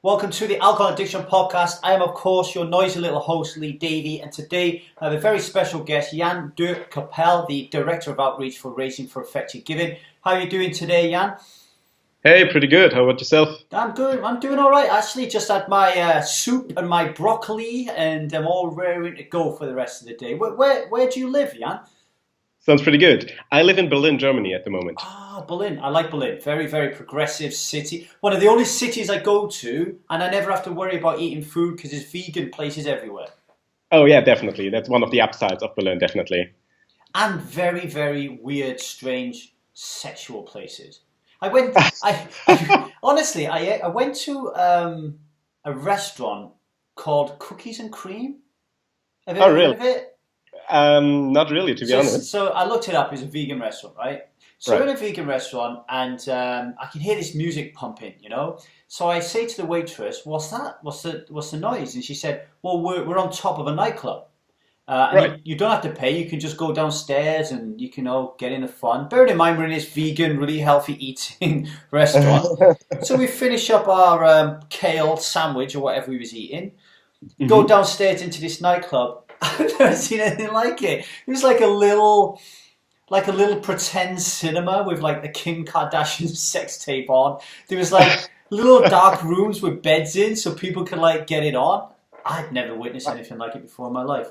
Welcome to the Alcohol Addiction Podcast. I am, of course, your noisy little host, Lee Davey, and today I have a very special guest, Jan Dirk Capelle, the Director of Outreach for Raising for Effective Giving. How are you doing today, Jan? Hey, pretty good. How about yourself? I'm good. I'm doing all right. Actually, just had my soup and my broccoli, and I'm all ready to go for the rest of the day. Where do you live, Jan? Sounds pretty good. I live in Berlin, Germany at the moment. Berlin. I like Berlin. Very, very progressive city. One of the only cities I go to, and I never have to worry about eating food because there's vegan places everywhere. Oh, yeah, definitely. That's one of the upsides of Berlin, definitely. And very, very weird, strange sexual places. I went. Honestly, I went to a restaurant called Cookies and Cream. Have you Oh, ever heard really? of it? Not really, to be honest. So I looked it up. It's a vegan restaurant, right? So we're Right. in a vegan restaurant, and I can hear this music pumping, you know. So I say to the waitress, "What's that? What's the noise?" And she said, "Well, we're on top of a nightclub, and Right. you don't have to pay. You can just go downstairs, and you can all get in the fun." Bearing in mind we're in this vegan, really healthy eating restaurant. So we finish up our kale sandwich or whatever we was eating, go Mhm. downstairs into this nightclub. I've never seen anything like it. It was like a little pretend cinema with like the Kim Kardashian sex tape on. There was like little dark rooms with beds in so people could like get it on. I'd never witnessed anything like it before in my life.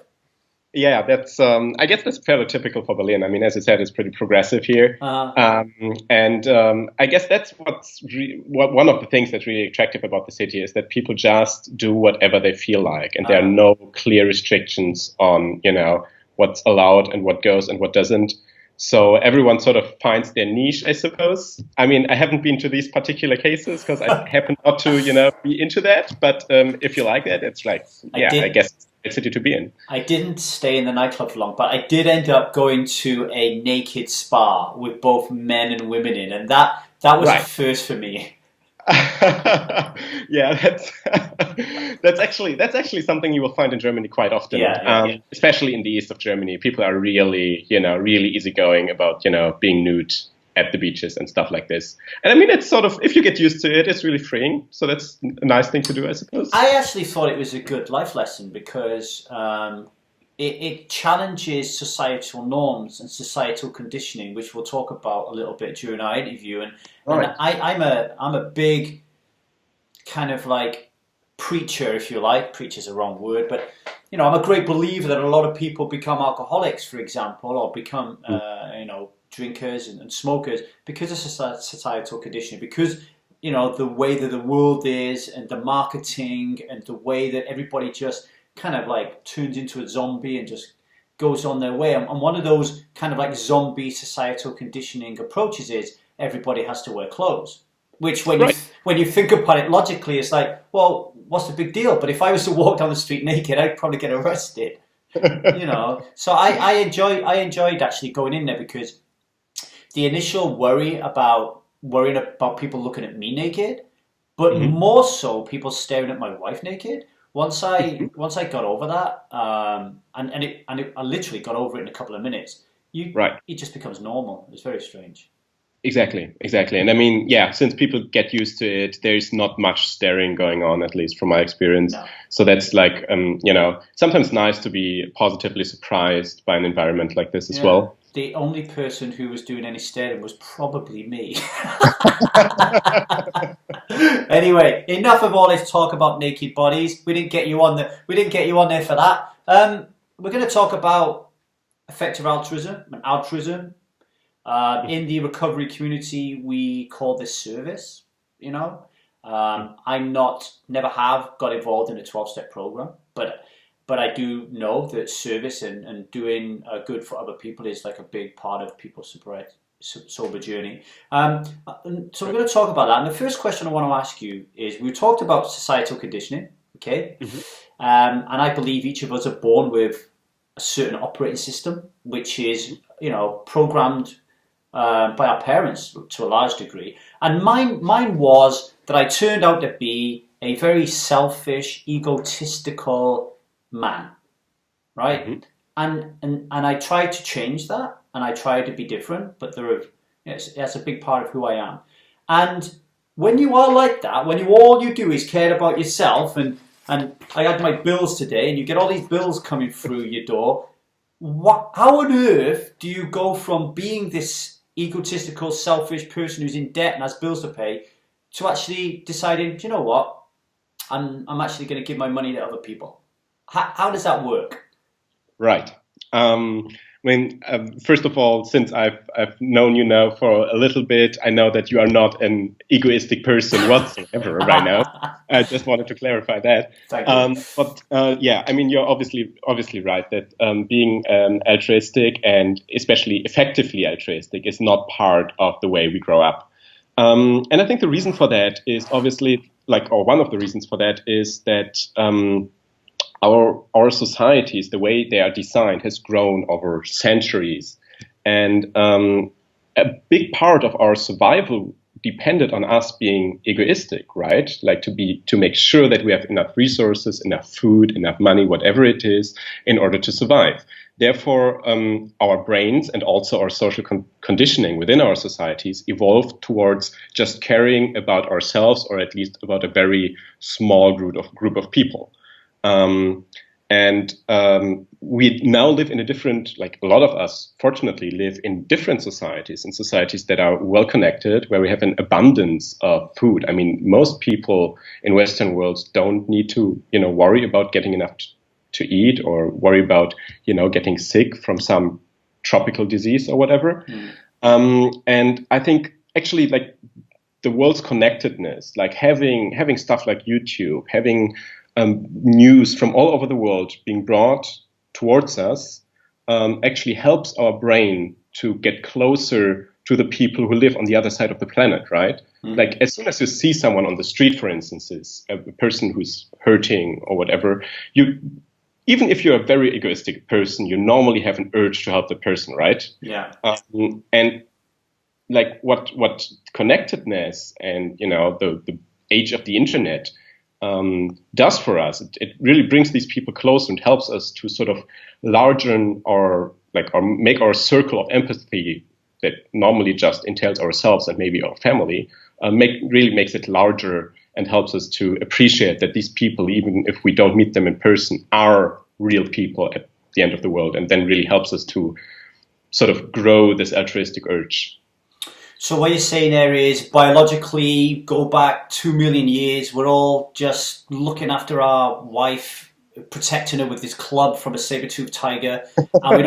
Yeah, that's. I guess that's fairly typical for Berlin. I mean, as you said, it's pretty progressive here, Uh, and I guess that's one of the things that's really attractive about the city is that people just do whatever they feel like, and there are uh, no clear restrictions on what's allowed and what goes and what doesn't. So everyone sort of finds their niche, I suppose. I mean, I haven't been to these particular cases because I happen not to, be into that. But if you like that, it's like, I yeah, I did. guess it's a city to be in. I didn't stay in the nightclub for long, but I did end up going to a naked spa with both men and women in, and that was a Right. first for me. Yeah, that's actually something you will find in Germany quite often, Yeah, yeah. especially in the east of Germany. People are really, really easygoing about, being nude at the beaches and stuff like this. And I mean, it's sort of, if you get used to it, it's really freeing. So that's a nice thing to do, I suppose. I actually thought it was a good life lesson because it challenges societal norms and societal conditioning, which we'll talk about a little bit during our interview. All And right. I'm a big kind of like preacher, if you like. Preacher's a wrong word, but I'm a great believer that a lot of people become alcoholics, for example, or become drinkers and smokers because of societal conditioning, because the way that the world is and the marketing and the way that everybody just kind of like turns into a zombie and just goes on their way. And one of those kind of like zombie societal conditioning approaches is everybody has to wear clothes. Which, Right. when you think about it logically, it's like, well, what's the big deal? But if I was to walk down the street naked, I'd probably get arrested. So I enjoyed actually going in there because the initial worrying about people looking at me naked, but Hmm. more so people staring at my wife naked. Hmm. Once I got over that, I literally got over it in a couple of minutes. Right. It just becomes normal. It's very strange. Exactly, exactly. And I mean, yeah, since people get used to it, there's not much staring going on, at least from my experience. No. So that's like, sometimes nice to be positively surprised by an environment like this as Yeah. well. The only person who was doing any staring was probably me. Anyway, enough of all this talk about naked bodies. We didn't get you on there for that. We're going to talk about effective altruism and altruism. In the recovery community, we call this service. Never have got involved in a 12-step program, but I do know that service and doing good for other people is like a big part of people's sober journey. So we're going to talk about that. And the first question I want to ask you is: we talked about societal conditioning, okay? Mhm. And I believe each of us are born with a certain operating system, which is programmed by our parents to a large degree. And mine was that I turned out to be a very selfish, egotistical man, right? Mhm. And I tried to change that, and I tried to be different, but that's a big part of who I am. And when you are like that, when all you do is care about yourself, and I had my bills today, and you get all these bills coming through your door, how on earth do you go from being this egotistical, selfish person who's in debt and has bills to pay to actually deciding, do you know what, I'm actually going to give my money to other people? How does that work? Right. First of all, since I've known you now for a little bit, I know that you are not an egoistic person whatsoever right now. I just wanted to clarify that. Thank you. Yeah, I mean, you're obviously right that being altruistic and especially effectively altruistic is not part of the way we grow up. And I think the reason for that is obviously, or one of the reasons for that is that our societies, the way they are designed, has grown over centuries, and a big part of our survival depended on us being egoistic, right? Like to make sure that we have enough resources, enough food, enough money, whatever it is, in order to survive. Therefore, our brains and also our social conditioning within our societies evolved towards just caring about ourselves, or at least about a very small group of people. We now live in a different, like a lot of us, fortunately, live in different societies, in societies that are well connected, where we have an abundance of food. I mean, most people in Western worlds don't need to, worry about getting enough to eat, or worry about, getting sick from some tropical disease or whatever. And I think actually, like, the world's connectedness, like having stuff like YouTube, having news from all over the world being brought towards us actually helps our brain to get closer to the people who live on the other side of the planet, right? Like, as soon as you see someone on the street, for instance, a person who's hurting or whatever, even if you're a very egoistic person, you normally have an urge to help the person, right? Yeah. And like what connectedness and, the age of the internet does for us, it really brings these people close and helps us to sort of largen or make our circle of empathy that normally just entails ourselves and maybe our family, really makes it larger and helps us to appreciate that these people, even if we don't meet them in person, are real people at the end of the world, and then really helps us to sort of grow this altruistic urge. So what you're saying there is, biologically, go back 2 million years, we're all just looking after our wife, protecting her with this club from a saber-toothed tiger, and we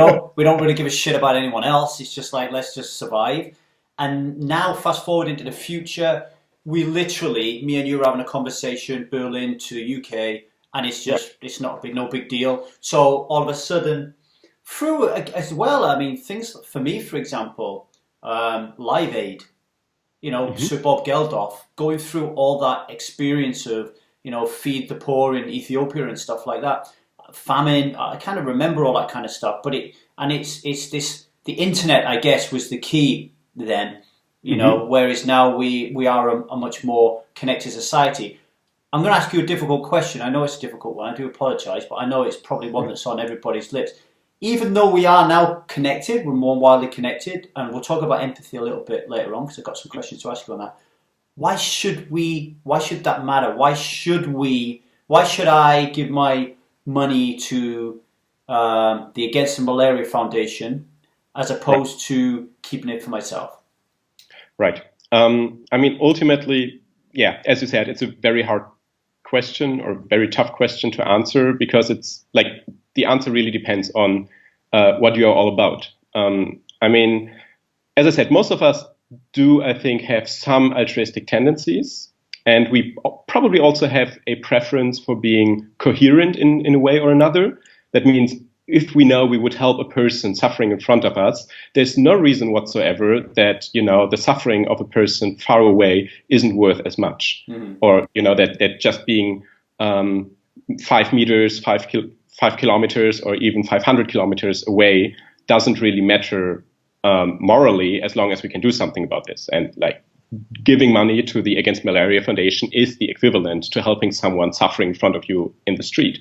don't really give a shit about anyone else. It's just like, let's just survive. And now, fast forward into the future, we literally, me and you are having a conversation, Berlin to the UK, and it's no big deal. So all of a sudden, through as well, I mean, things for me, for example, Live Aid, Sir Bob Geldof, going through all that experience of, feed the poor in Ethiopia and stuff like that, famine. I kind of remember all that kind of stuff, but the internet, I guess, was the key then, whereas now we are a much more connected society. I'm going to ask you a difficult question. I know it's a difficult one. I do apologize, but I know it's probably one that's on everybody's lips. Even though we are now connected, we're more widely connected, and we'll talk about empathy a little bit later on because I've got some questions to ask you on that. Why should that matter? Why should I give my money to the Against the Malaria Foundation as opposed to keeping it for myself? Right. I mean, ultimately, yeah, as you said, it's a very hard question or very tough question to answer, because it's like the answer really depends on what you're all about. I mean, as I said, most of us do, I think, have some altruistic tendencies, and we probably also have a preference for being coherent in a way or another. That means if we know we would help a person suffering in front of us, there's no reason whatsoever that, the suffering of a person far away isn't worth as much. Or, that just being 5 meters, 5 kilometers, or even 500 kilometers away doesn't really matter morally, as long as we can do something about this. And like giving money to the Against Malaria Foundation is the equivalent to helping someone suffering in front of you in the street.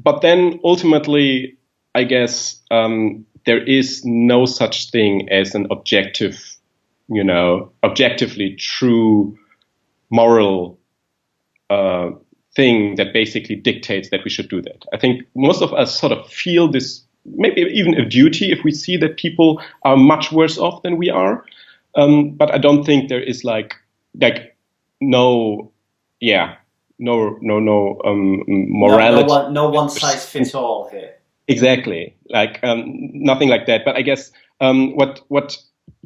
But then ultimately, I guess there is no such thing as an objective objectively true moral thing that basically dictates that we should do that. I think most of us sort of feel this, maybe even a duty, if we see that people are much worse off than we are. But I don't think there is morality. No one size fits all here. Exactly, nothing like that. But I guess why,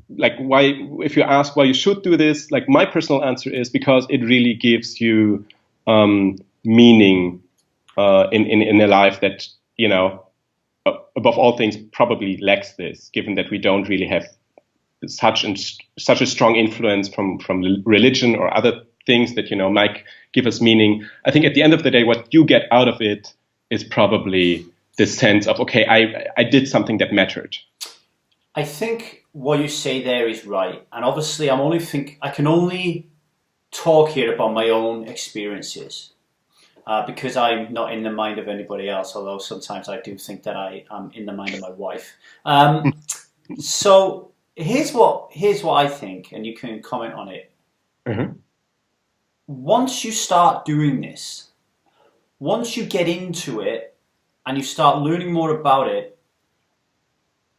if you ask why you should do this, my personal answer is because it really gives you meaning in a life that above all things probably lacks this, given that we don't really have such a strong influence from religion or other things that might give us meaning. I think at the end of the day, what you get out of it is probably this sense of, okay, I did something that mattered. I think what you say there is right, and obviously I can only talk here about my own experiences because I'm not in the mind of anybody else. Although sometimes I do think that I am in the mind of my wife. So here's what I think, and you can comment on it. Mm-hmm. Once you start doing this, once you get into it and you start learning more about it,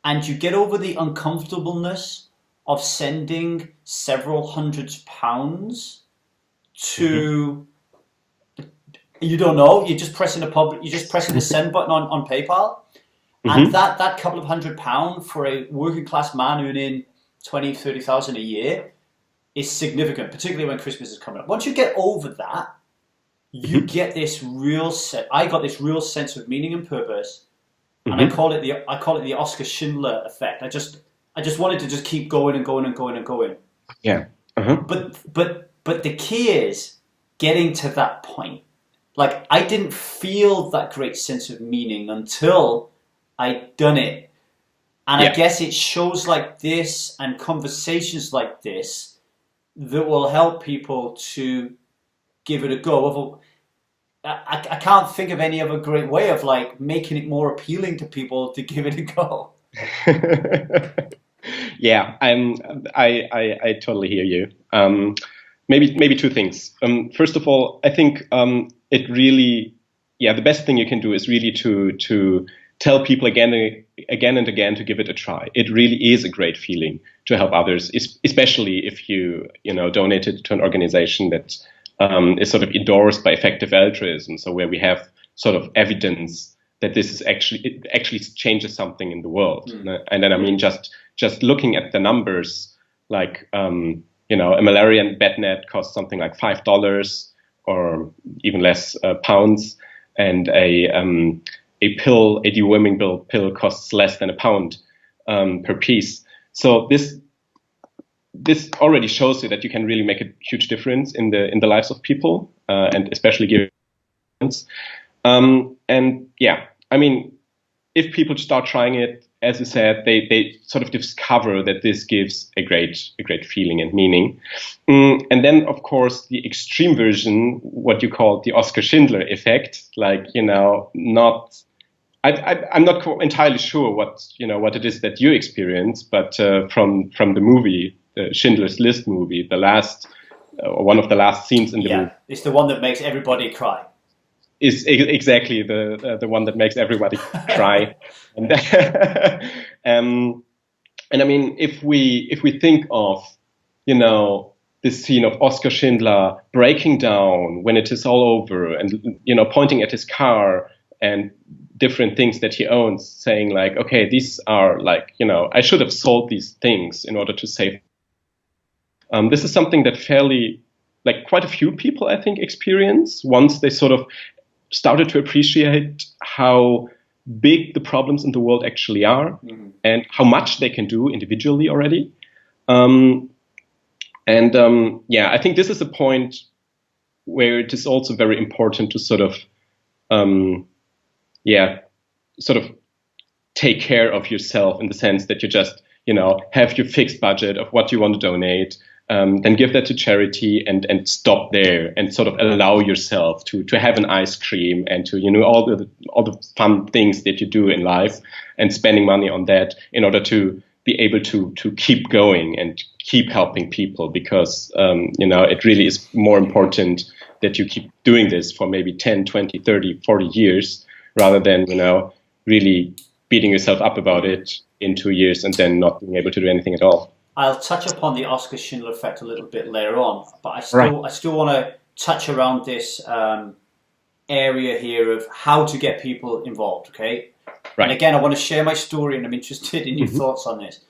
and you get over the uncomfortableness of sending several hundreds of pounds to, you don't know, you're just pressing the send button on PayPal, and that couple of £100 for a working class man earning 20, 30,000 a year is significant, particularly when Christmas is coming up. Once you get over that, you get this I got this real sense of meaning and purpose. And I call it the Oskar Shindler effect. I just wanted to just keep going and going and going and going. Yeah. But the key is getting to that point. I didn't feel that great sense of meaning until I'd done it. And I guess it shows like this and conversations like this that will help people to give it a go. I can't think of any other great way of making it more appealing to people to give it a go. Yeah, I totally hear you. Maybe two things. First of all, I think it really, the best thing you can do is really to tell people again and again to give it a try. It really is a great feeling to help others, especially if you donate it to an organization that is sort of endorsed by Effective Altruism, so where we have sort of evidence that this is it actually changes something in the world. And then I mean just looking at the numbers, a malaria bed net costs something like $5 or even less pounds, and a deworming pill costs less than £1 per piece. So this already shows you that you can really make a huge difference in the lives of people, and especially give. I mean, if people start trying it, as you said, they sort of discover that this gives a great feeling and meaning. And then, of course, the extreme version, what you call the Oskar Schindler effect, not. I'm not entirely sure what it is that you experience, but from the movie, the Schindler's List movie, the last one of the last scenes in the movie. It's the one that makes everybody cry. Is exactly the one that makes everybody cry. And I mean, if we think of this scene of Oskar Schindler breaking down when it is all over, and pointing at his car and different things that he owns, saying okay, these are I should have sold these things in order to save. This is something that quite a few people, I think, experience once they sort of started to appreciate how big the problems in the world actually are, and how much they can do individually already. I think this is a point where it is also very important to sort of take care of yourself, in the sense that you just, have your fixed budget of what you want to donate, then give that to charity, and stop there, and sort of allow yourself to have an ice cream, and to, all the fun things that you do in life, and spending money on that in order to be able to keep going and keep helping people, because it really is more important that you keep doing this for maybe 10, 20, 30, 40 years rather than really beating yourself up about it in 2 years and then not being able to do anything at all. I'll touch upon the Oskar Schindler effect a little bit later on, but I still want to touch around this area here of how to get people involved. Okay. Right. And again, I want to share my story, and I'm interested in your thoughts on this.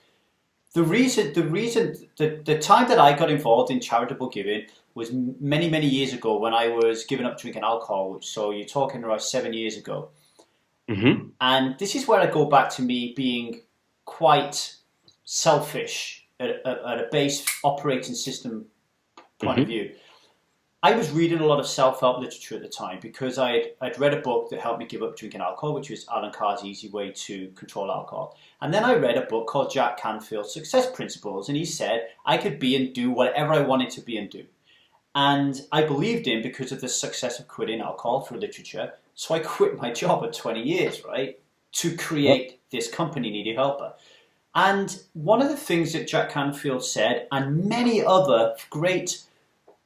The time that I got involved in charitable giving was many, many years ago when I was giving up drinking alcohol. So you're talking around 7 years ago. Mm-hmm. And this is where I go back to me being quite selfish at a base operating system point of view. I was reading a lot of self-help literature at the time because I'd read a book that helped me give up drinking alcohol, which was Alan Carr's Easy Way to Control Alcohol. And then I read a book called Jack Canfield's Success Principles, and he said I could be and do whatever I wanted to be and do. And I believed him because of the success of quitting alcohol through literature. So I quit my job at 20 years, right, to create this company, Needy Helper. And one of the things that Jack Canfield said, and many other great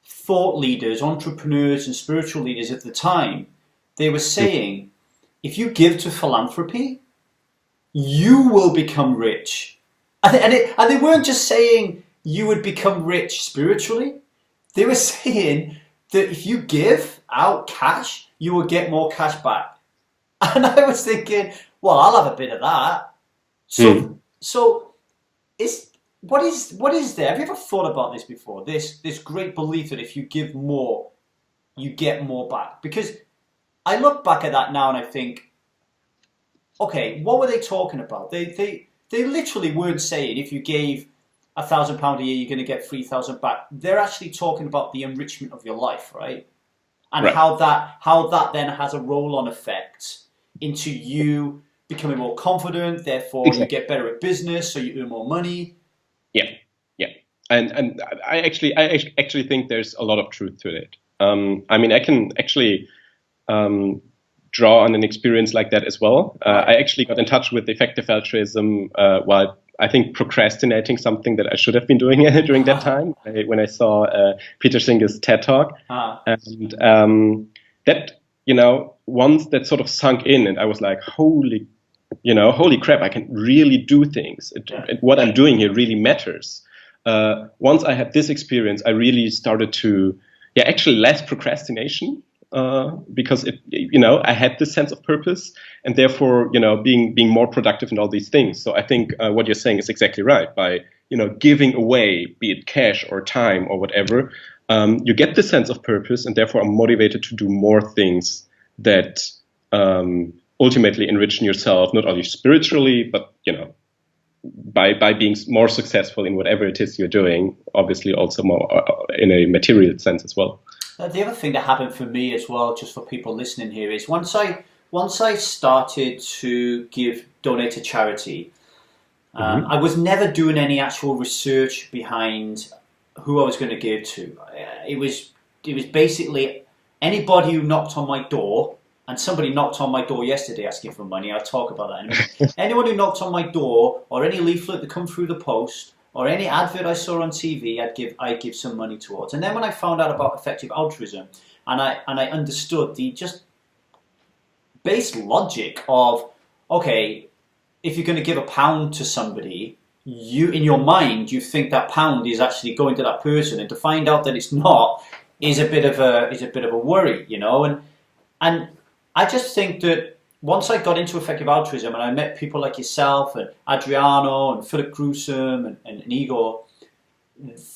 thought leaders, entrepreneurs and spiritual leaders at the time, they were saying, if you give to philanthropy, you will become rich. And they weren't just saying you would become rich spiritually. They were saying that if you give out cash, you will get more cash back. And I was thinking, well, I'll have a bit of that. So what is there? Have you ever thought about this before? This great belief that if you give more, you get more back. Because I look back at that now and I think, okay, what were they talking about? They literally weren't saying if you gave £1,000 a year, you're going to get 3,000 back. They're actually talking about the enrichment of your life, right? And how that then has a roll-on effect into you becoming more confident. Therefore, you get better at business, so you earn more money. Yeah, and I actually think there's a lot of truth to it. I can actually draw on an experience like that as well. I actually got in touch with Effective Altruism while I think procrastinating something that I should have been doing during that time when I saw Peter Singer's TED Talk. And that, once that sort of sunk in and I was like, holy crap, I can really do things. What I'm doing here really matters. Once I had this experience, I really started to, actually less procrastination. Because I had this sense of purpose and therefore, being more productive in all these things. So I think what you're saying is exactly right. By, giving away, be it cash or time or whatever, you get this sense of purpose and therefore are motivated to do more things that ultimately enrich yourself, not only spiritually, but, by being more successful in whatever it is you're doing, obviously also more in a material sense as well. The other thing that happened for me as well, just for people listening here, is once I started to donate to charity, I was never doing any actual research behind who I was going to give to. It was basically anybody who knocked on my door, and somebody knocked on my door yesterday asking for money. I'll talk about that in a minute. Anyone who knocked on my door, or any leaflet that come through the post, or any advert I saw on TV, I'd give some money towards. And then when I found out about effective altruism, and I understood the just base logic of, okay, if you're going to give £1 to somebody, you in your mind you think that £1 is actually going to that person, and to find out that it's not is a bit of a worry, and I just think that once I got into effective altruism and I met people like yourself and Adriano and Philip Gruesome and Igor,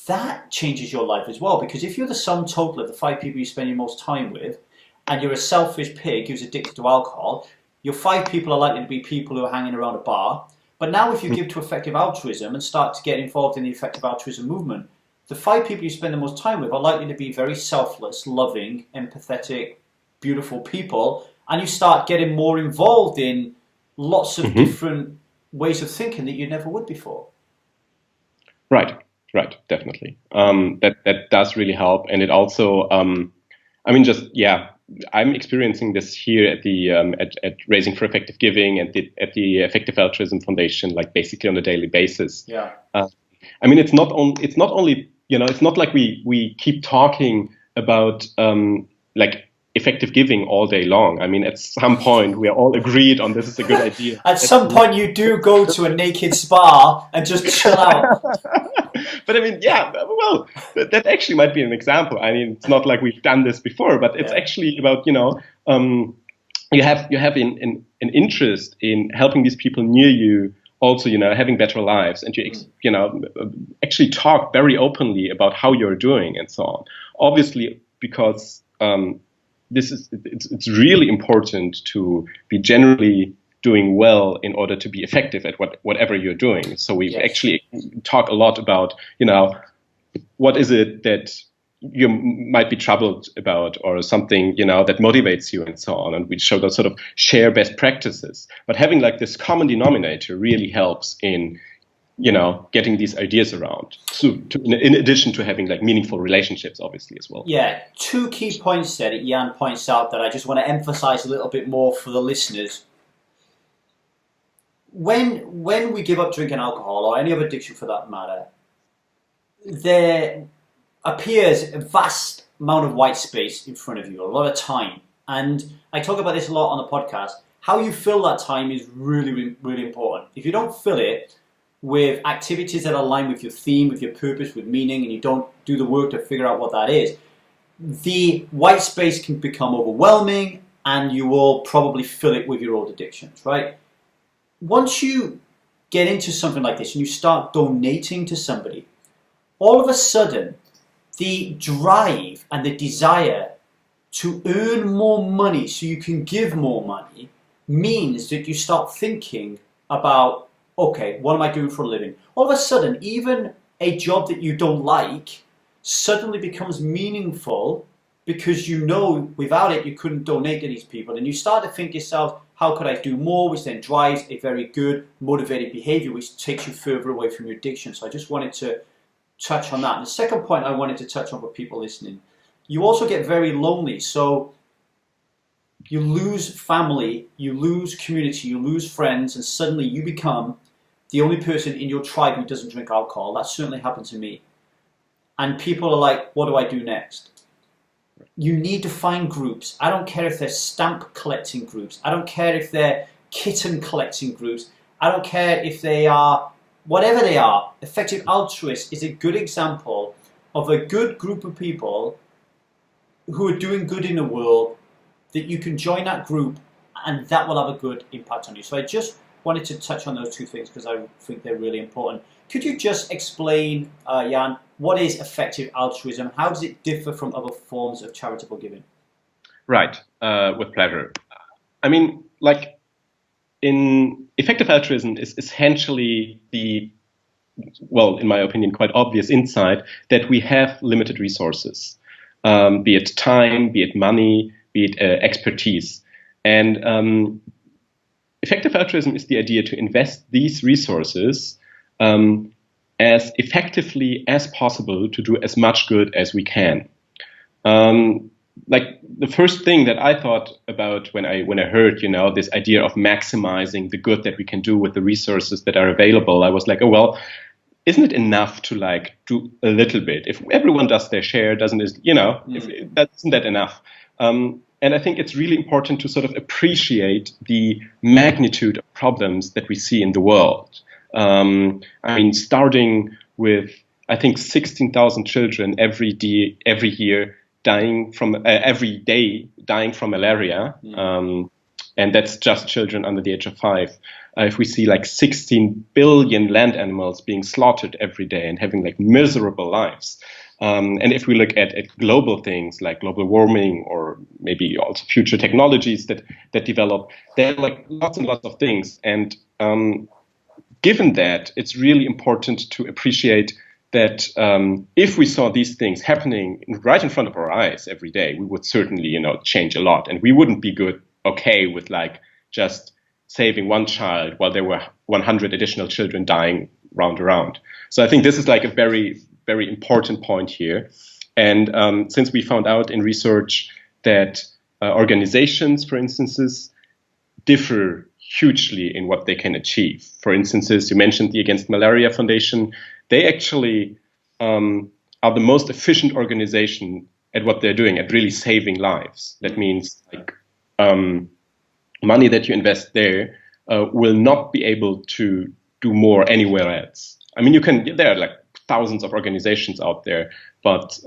that changes your life as well. Because if you're the sum total of the 5 people you spend your most time with, and you're a selfish pig who's addicted to alcohol, your 5 people are likely to be people who are hanging around a bar. But now if you give to effective altruism and start to get involved in the effective altruism movement, the 5 people you spend the most time with are likely to be very selfless, loving, empathetic, beautiful people. And you start getting more involved in lots of different ways of thinking that you never would before. Right, definitely. That does really help. And it also, I'm experiencing this here at the at Raising for Effective Giving and at the Effective Altruism Foundation, like basically on a daily basis. Yeah. I mean, it's not only it's not like we keep talking about like effective giving all day long. I mean, at some point we are all agreed on this is a good idea. At some point, you do go to a naked spa and just chill out. But I mean, yeah, well, that actually might be an example. I mean, it's not like we've done this before, but it's actually about, you have an interest in helping these people near you also, having better lives, and you actually talk very openly about how you're doing and so on. Obviously, because it's really important to be generally doing well in order to be effective at whatever you're doing. So we actually talk a lot about, what is it that you might be troubled about, or something, that motivates you and so on. And we show that sort of share best practices. But having like this common denominator really helps in, getting these ideas around. So in addition to having like meaningful relationships, obviously, as well. Yeah, two key points there that Jan points out that I just want to emphasize a little bit more for the listeners. When we give up drinking alcohol, or any other addiction for that matter, there appears a vast amount of white space in front of you, a lot of time. And I talk about this a lot on the podcast. How you fill that time is really, really important. If you don't fill it with activities that align with your theme, with your purpose, with meaning, and you don't do the work to figure out what that is, the white space can become overwhelming, and you will probably fill it with your old addictions, right? Once you get into something like this and you start donating to somebody, all of a sudden, the drive and the desire to earn more money so you can give more money means that you start thinking about, okay, what am I doing for a living? All of a sudden, even a job that you don't like suddenly becomes meaningful, because without it you couldn't donate to these people. And you start to think yourself, how could I do more? Which then drives a very good, motivated behavior, which takes you further away from your addiction. So I just wanted to touch on that. And the second point I wanted to touch on for people listening, you also get very lonely. So you lose family, you lose community, you lose friends, and suddenly you become the only person in your tribe who doesn't drink alcohol. That certainly happened to me. And people are like, what do I do next? You need to find groups. I don't care if they're stamp collecting groups. I don't care if they're kitten collecting groups. I don't care if they are, whatever they are. Effective Altruist is a good example of a good group of people who are doing good in the world, that you can join that group and that will have a good impact on you. So I just wanted to touch on those two things because I think they're really important. Could you just explain, Jan, what is effective altruism? How does it differ from other forms of charitable giving? Right, with pleasure. I mean, like, in effective altruism is essentially in my opinion, quite obvious insight that we have limited resources, be it time, be it money, be it expertise. And effective altruism is the idea to invest these resources as effectively as possible to do as much good as we can. Like the first thing that I thought about when I heard, this idea of maximizing the good that we can do with the resources that are available, I was like, oh, well, isn't it enough to like do a little bit? If everyone does their share, isn't that enough? And I think it's really important to sort of appreciate the magnitude of problems that we see in the world. I mean, starting with, I think, 16,000 children every year dying from malaria. And that's just children under the age of 5. If we see like 16 billion land animals being slaughtered every day and having like miserable lives. And if we look at global things like global warming, or maybe also future technologies that develop, there are like lots and lots of things. And given that, it's really important to appreciate that if we saw these things happening right in front of our eyes every day, we would certainly, change a lot. And we wouldn't be okay with like just saving one child while there were 100 additional children dying round around. So I think this is like a very, very important point here. And since we found out in research that organizations, for instance, differ hugely in what they can achieve. For instance, you mentioned the Against Malaria Foundation. They actually are the most efficient organization at what they're doing, at really saving lives. That means like money that you invest there will not be able to do more anywhere else. I mean, there are like thousands of organizations out there, but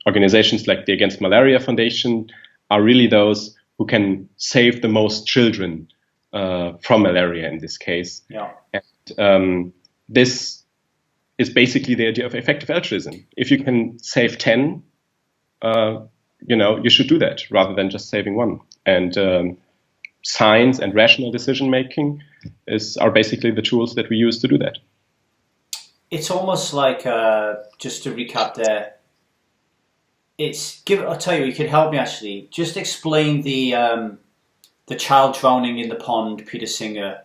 organizations like the Against Malaria Foundation are really those who can save the most children from malaria in this case. Yeah. And this is basically the idea of effective altruism. If you can save 10, you should do that rather than just saving one. And science and rational decision making are basically the tools that we use to do that. It's almost like, just to recap there, I'll tell you could help me actually. Just explain the child drowning in the pond, Peter Singer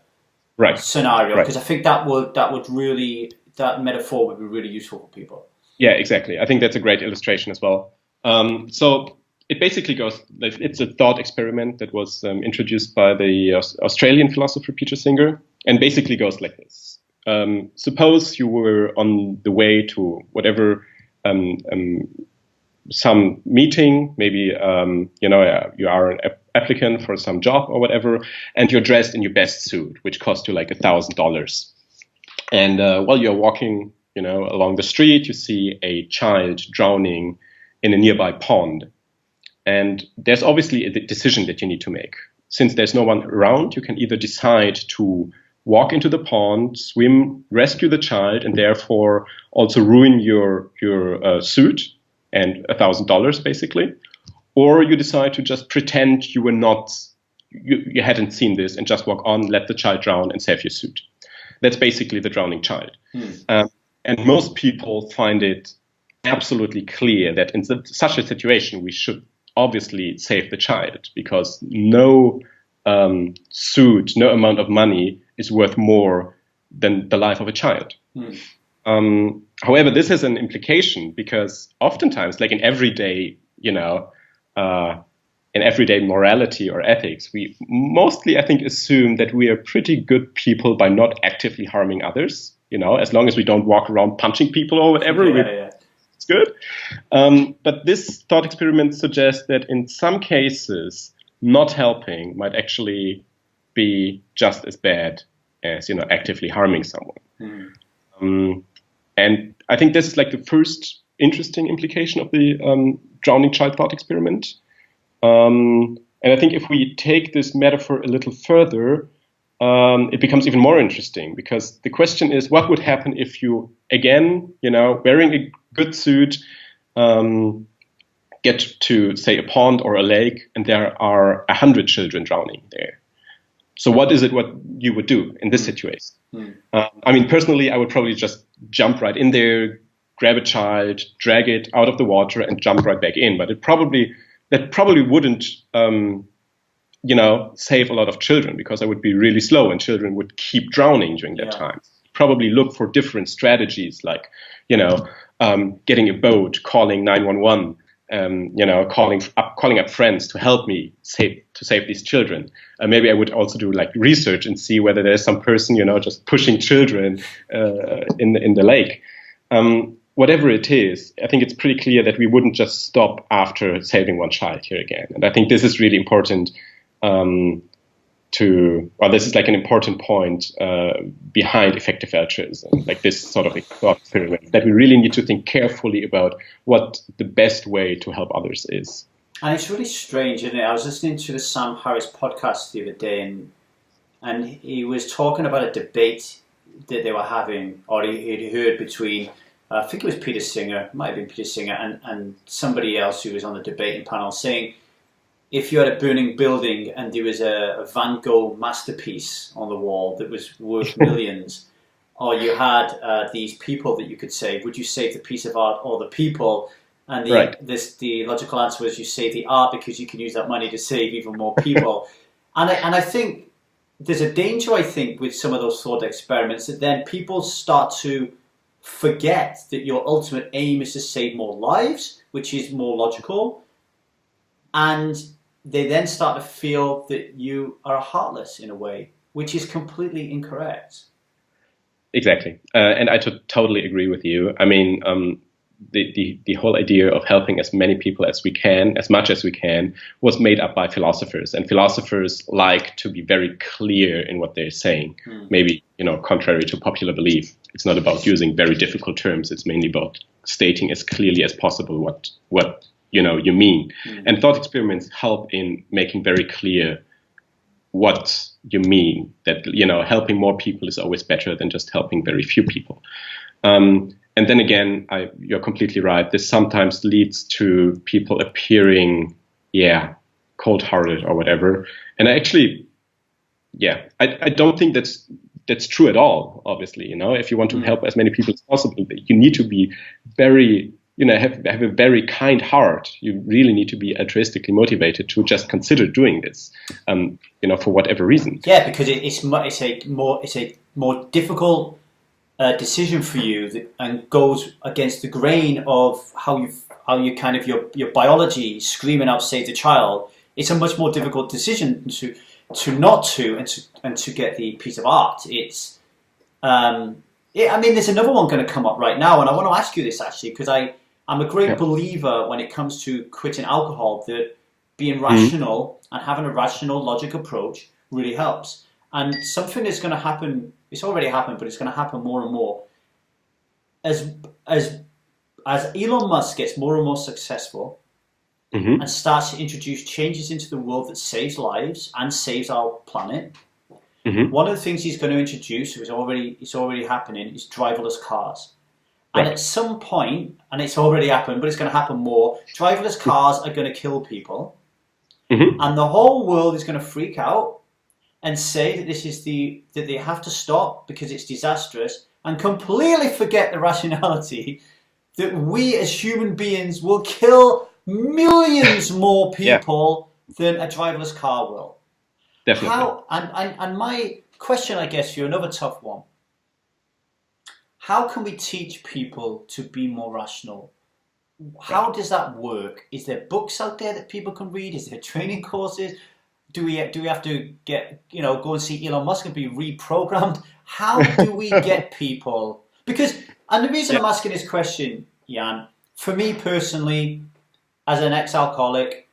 scenario, because I think that metaphor would be really useful for people. Yeah, exactly. I think that's a great illustration as well. So it basically it's a thought experiment that was introduced by the Australian philosopher Peter Singer, and basically goes like this. Suppose you were on the way to whatever some meeting, maybe you are an applicant for some job or whatever, and you're dressed in your best suit, which cost you like $1,000. And while you're walking, along the street, you see a child drowning in a nearby pond, and there's obviously a decision that you need to make. Since there's no one around, you can either decide to walk into the pond, swim, rescue the child, and therefore also ruin your suit and $1,000 basically, or you decide to just pretend you hadn't seen this and just walk on, let the child drown, and save your suit. That's basically the drowning child. And most people find it absolutely clear that in such a situation, we should obviously save the child, because no suit, no amount of money is worth more than the life of a child. However, this has an implication, because oftentimes, like in everyday morality or ethics, we mostly, I think, assume that we are pretty good people by not actively harming others. As long as we don't walk around punching people or whatever, it's good. But this thought experiment suggests that in some cases, not helping might actually be just as bad as actively harming someone. And I think this is like the first interesting implication of the drowning child thought experiment. And I think if we take this metaphor a little further, it becomes even more interesting, because the question is, what would happen if you, again, wearing a good suit, get to, say, a pond or a lake, and there are 100 children drowning there? So what you would do in this situation? I mean, personally, I would probably just jump right in there, grab a child, drag it out of the water, and jump right back in. But that probably wouldn't, save a lot of children, because I would be really slow and children would keep drowning during that time. Probably look for different strategies, like, getting a boat, calling 911, calling up friends to help me save these children. Maybe I would also do like research and see whether there's some person, just pushing children in the lake. Whatever it is, I think it's pretty clear that we wouldn't just stop after saving one child here again. And I think this is really important this is like an important point behind effective altruism, like this sort of thought experiment, that we really need to think carefully about what the best way to help others is. And it's really strange, isn't it? I was listening to the Sam Harris podcast the other day, and he was talking about a debate that they were having, or he'd heard between, I think it was Peter Singer, might have been Peter Singer, and somebody else who was on the debating panel, saying, if you had a burning building and there was a Van Gogh masterpiece on the wall that was worth millions, or you had these people that you could save, would you save the piece of art or the people? And the logical answer was you save the art, because you can use that money to save even more people. and I think there's a danger, I think, with some of those thought experiments, that then people start to forget that your ultimate aim is to save more lives, which is more logical. And they then start to feel that you are heartless in a way, which is completely incorrect. Exactly. And I totally agree with you. I mean, the whole idea of helping as many people as we can, as much as we can, was made up by philosophers. And philosophers like to be very clear in what they're saying. Maybe, contrary to popular belief, it's not about using very difficult terms. It's mainly about stating as clearly as possible what you mean. And thought experiments help in making very clear what you mean, that, helping more people is always better than just helping very few people. And then again, you're completely right. This sometimes leads to people appearing, cold-hearted or whatever. And I actually, I don't think that's true at all, obviously. If you want to help as many people as possible, you need to be very, have a very kind heart. You really need to be altruistically motivated to just consider doing this, for whatever reason. Yeah, because it's a more difficult decision for you and goes against the grain of how you kind of your biology screaming out save the child. It's a much more difficult decision to not to and to get the piece of art. It's there's another one going to come up right now, and I want to ask you this actually, because I'm a great believer when it comes to quitting alcohol that being rational and having a rational logic approach really helps. And something that's going to happen, it's already happened, but it's going to happen more and more. As Elon Musk gets more and more successful and starts to introduce changes into the world that saves lives and saves our planet, one of the things he's going to introduce, it's already happening, is driverless cars. And at some point, and it's already happened, but it's going to happen more, driverless cars are going to kill people. And the whole world is going to freak out and say that that they have to stop because it's disastrous, and completely forget the rationality that we as human beings will kill millions more people than a driverless car will. Definitely. And my question, I guess, for you, another tough one. How can we teach people to be more rational? How does that work? Is there books out there that people can read? Is there training courses? Do we have to go and see Elon Musk and be reprogrammed? How do we get people? And the reason I'm asking this question, Jan, for me personally, as an ex-alcoholic,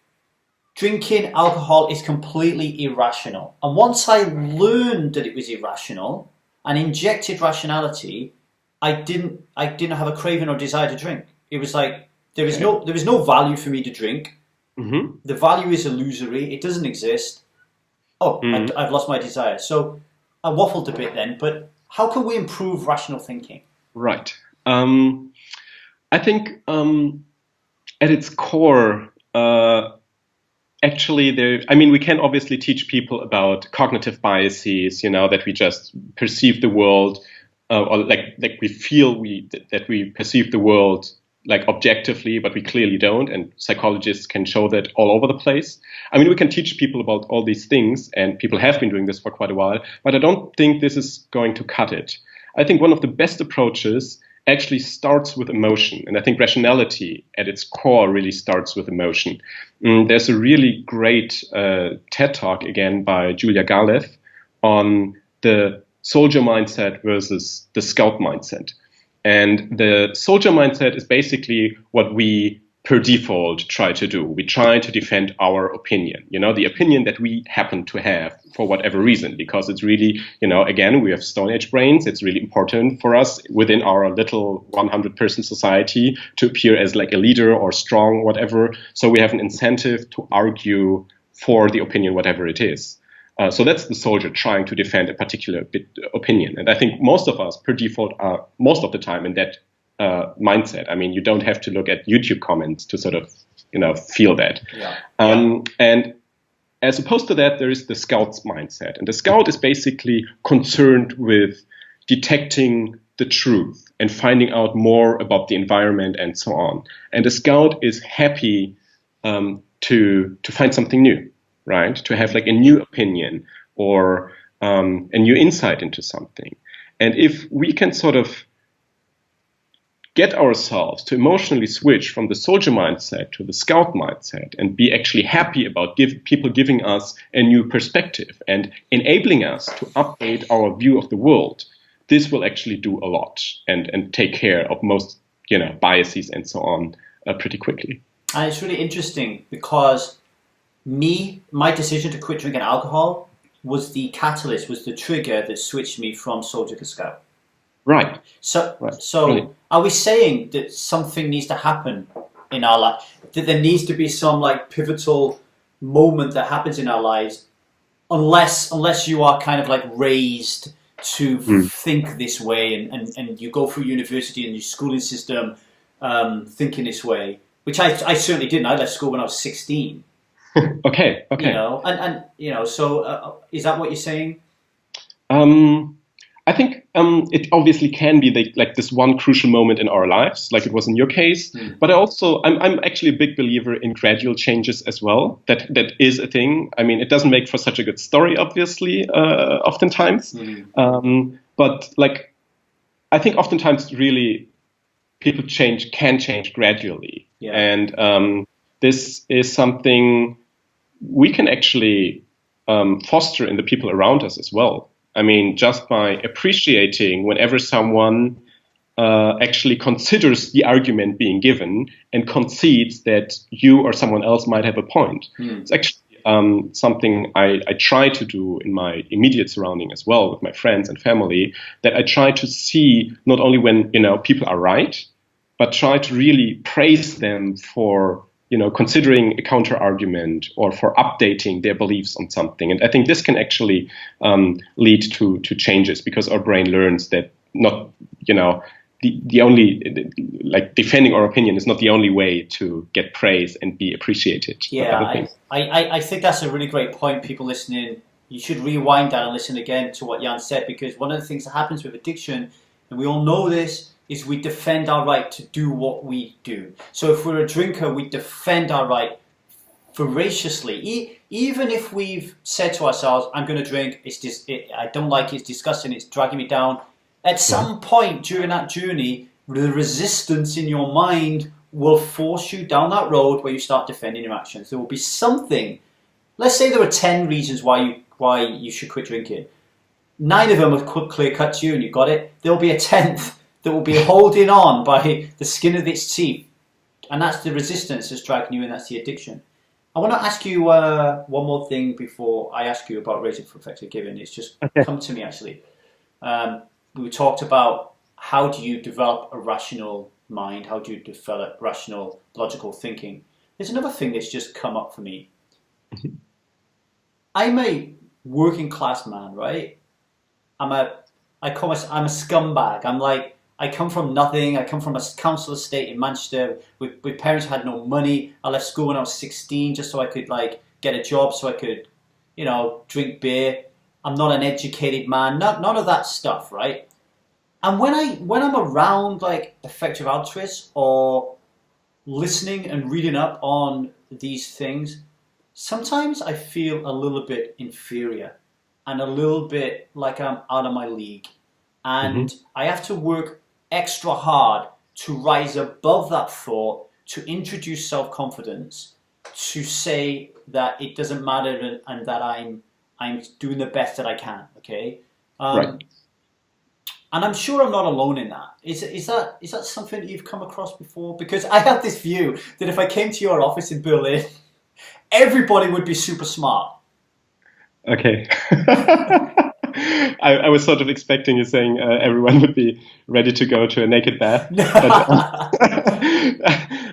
drinking alcohol is completely irrational. And once I learned that it was irrational and injected rationality, I didn't have a craving or desire to drink. It was like there was no value for me to drink. The value is illusory. It doesn't exist. I've lost my desire. So I waffled a bit then, but how can we improve rational thinking? Right. I think at its core, actually, we can obviously teach people about cognitive biases, that we just perceive the world, or like we feel that we perceive the world like objectively, but we clearly don't, and psychologists can show that all over the place. We can teach people about all these things, and people have been doing this for quite a while, but I don't think this is going to cut it. I think one of the best approaches actually starts with emotion, and I think rationality at its core really starts with emotion. There's a really great TED Talk, again, by Julia Galef on the soldier mindset versus the scout mindset. And the soldier mindset is basically what we per default try to do. We try to defend our opinion, the opinion that we happen to have for whatever reason, because it's really, again, we have Stone Age brains. It's really important for us within our little 100-person society to appear as like a leader or strong, whatever. So we have an incentive to argue for the opinion, whatever it is. So that's the soldier trying to defend a particular opinion. And I think most of us, per default, are most of the time in that mindset. You don't have to look at YouTube comments to sort of, feel that. And as opposed to that, there is the scout's mindset. And the scout is basically concerned with detecting the truth and finding out more about the environment and so on. And the scout is happy to find something new. Right, to have like a new opinion or a new insight into something. And if we can sort of get ourselves to emotionally switch from the soldier mindset to the scout mindset and be actually happy about people giving us a new perspective and enabling us to update our view of the world, this will actually do a lot and take care of most, biases and so on pretty quickly. And it's really interesting because my decision to quit drinking alcohol was the catalyst, was the trigger that switched me from soldier to scout. Right. So Really. Are we saying that something needs to happen in our life? That there needs to be some like pivotal moment that happens in our lives, unless you are kind of like raised to think this way and you go through university and your schooling system thinking this way, which I certainly didn't. I left school when I was 16. Okay. So is that what you're saying? I think it obviously can be like this one crucial moment in our lives, like it was in your case. But I'm actually a big believer in gradual changes as well. That is a thing. I mean, it doesn't make for such a good story, obviously, oftentimes. But like, I think oftentimes really people can change gradually, and this is something we can actually foster in the people around us as well. I mean, just by appreciating whenever someone actually considers the argument being given and concedes that you or someone else might have a point. It's actually something I try to do in my immediate surrounding as well, with my friends and family, that I try to see not only when, people are right, but try to really praise them for considering a counter argument or for updating their beliefs on something. And I think this can actually lead to changes, because our brain learns that not, the only, like, defending our opinion is not the only way to get praise and be appreciated. Yeah, I think that's a really great point. People listening, you should rewind that and listen again to what Jan said, because one of the things that happens with addiction, and we all know this, is we defend our right to do what we do. So if we're a drinker, we defend our right voraciously. Even if we've said to ourselves, I'm going to drink, I don't like it, it's disgusting, it's dragging me down. At some point during that journey, the resistance in your mind will force you down that road where you start defending your actions. There will be something. Let's say there are 10 reasons why you should quit drinking. 9 of them are clear cut to you and you got it. There will be a 10th that will be holding on by the skin of its teeth. And that's the resistance that's dragging you in, that's the addiction. I want to ask you one more thing before I ask you about raising for effective giving. It's just come to me, actually. We talked about how do you develop a rational mind, how do you develop rational, logical thinking. There's another thing that's just come up for me. I'm a working class man, right? I'm a scumbag. I come from nothing. I come from a council estate in Manchester with parents who had no money. I left school when I was 16 just so I could get a job, so I could, drink beer. I'm not an educated man. None of that stuff, right? And when I'm around effective altruists or listening and reading up on these things, sometimes I feel a little bit inferior and a little bit like I'm out of my league. And I have to work extra hard to rise above that thought, to introduce self-confidence, to say that it doesn't matter and that I'm doing the best that I can. Okay, right. And I'm sure I'm not alone in that. Is that something that you've come across before? Because I have this view that if I came to your office in Berlin, everybody would be super smart. Okay. I was sort of expecting you saying everyone would be ready to go to a naked bath. But,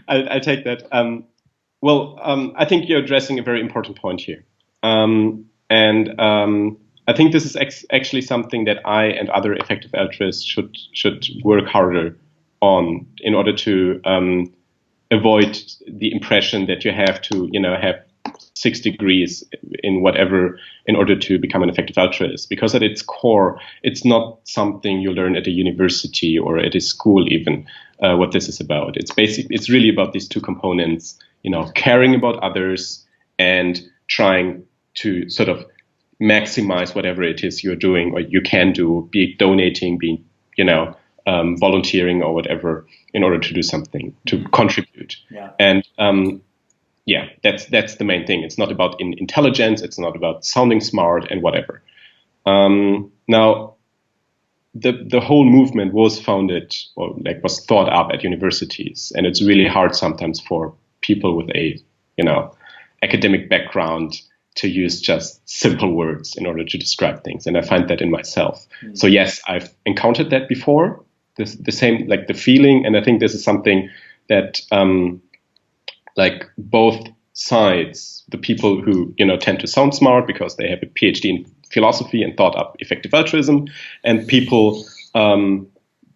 I'll take that. I think you're addressing a very important point here. I think this is actually something that I and other effective altruists should work harder on in order to avoid the impression that you have to, have 6 degrees in whatever in order to become an effective altruist. Because at its core, it's not something you learn at a university or at a school even, what this is about. It's really about these 2 components, caring about others and trying to sort of maximize whatever it is you're doing or you can do, be it donating, be volunteering or whatever in order to do something, to contribute. Yeah. And that's the main thing. It's not about intelligence. It's not about sounding smart and whatever. Now, the whole movement was founded or was thought up at universities, and it's really hard sometimes for people with a academic background to use just simple words in order to describe things, and I find that in myself. So yes, I've encountered that before. The same, the feeling, and I think this is something that both sides, the people who tend to sound smart because they have a PhD in philosophy and thought up effective altruism, and people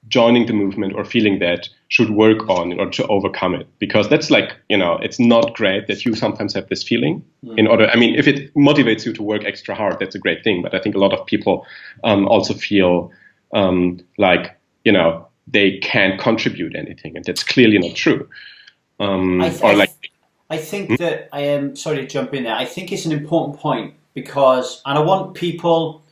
joining the movement or feeling that should work on in order to overcome it, because that's it's not great that you sometimes have this feeling. If it motivates you to work extra hard, that's a great thing, but I think a lot of people also feel they can't contribute anything, and that's clearly not true. I think that I am sorry to jump in there. I think it's an important point because, and I want people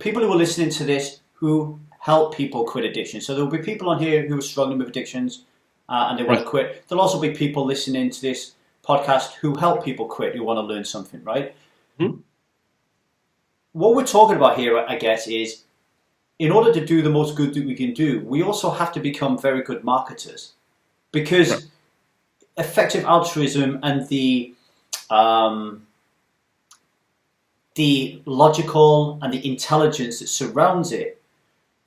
who are listening to this who help people quit addiction. So there will be people on here who are struggling with addictions and they want to quit. There'll also be people listening to this podcast who help people quit, who want to learn something, right? Mm-hmm. What we're talking about here, I guess, is in order to do the most good that we can do, we also have to become very good marketers, because effective altruism and the logical and the intelligence that surrounds it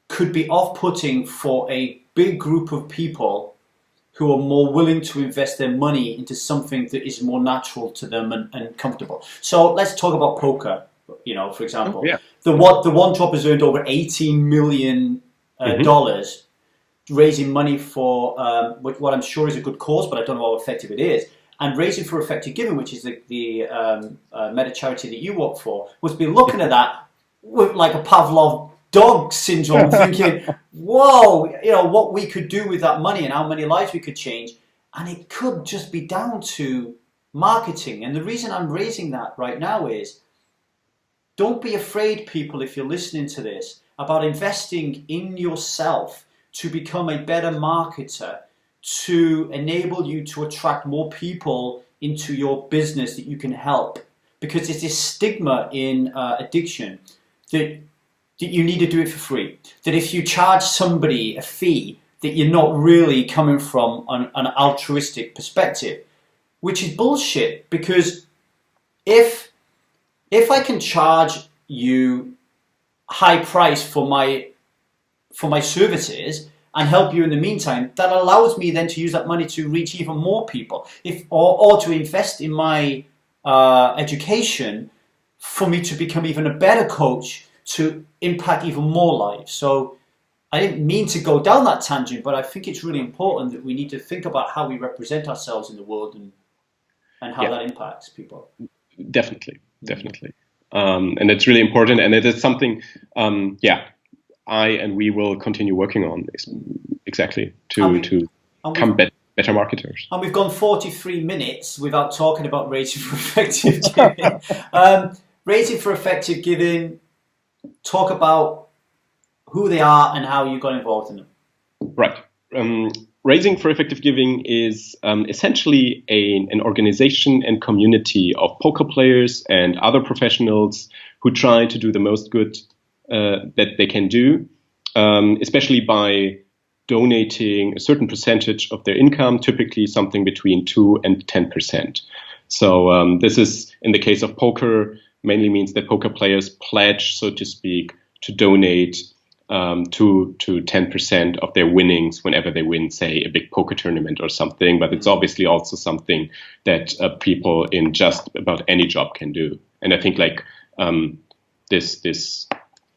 could be off-putting for a big group of people who are more willing to invest their money into something that is more natural to them and comfortable. So let's talk about poker, for example. The one drop has earned over $18 million dollars, raising money for what I'm sure is a good cause, but I don't know how effective it is. And raising for Effective Giving, which is the meta charity that you work for, was be looking at that with like a Pavlov dog syndrome, thinking, whoa, what we could do with that money and how many lives we could change. And it could just be down to marketing. And the reason I'm raising that right now is, don't be afraid, people, if you're listening to this, about investing in yourself to become a better marketer, to enable you to attract more people into your business that you can help. Because there's this stigma in addiction that you need to do it for free. That if you charge somebody a fee, that you're not really coming from an altruistic perspective, which is bullshit. Because if I can charge you high price for my services and help you in the meantime, that allows me then to use that money to reach even more people, or to invest in my education for me to become even a better coach to impact even more lives. So I didn't mean to go down that tangent, but I think it's really important that we need to think about how we represent ourselves in the world and how that impacts people. Definitely. And it's really important, and it is something, I and we will continue working on exactly to become better marketers. And we've gone 43 minutes without talking about raising for effective giving. Raising for effective giving, talk about who they are and how you got involved in them. Right. Raising for Effective Giving is essentially an organization and community of poker players and other professionals who try to do the most good that they can do, especially by donating a certain percentage of their income, typically something between 2 and 10%. So this is, in the case of poker, mainly means that poker players pledge, so to speak, to donate 2 to 10% of their winnings whenever they win, say, a big poker tournament or something. But it's obviously also something that people in just about any job can do. And I think this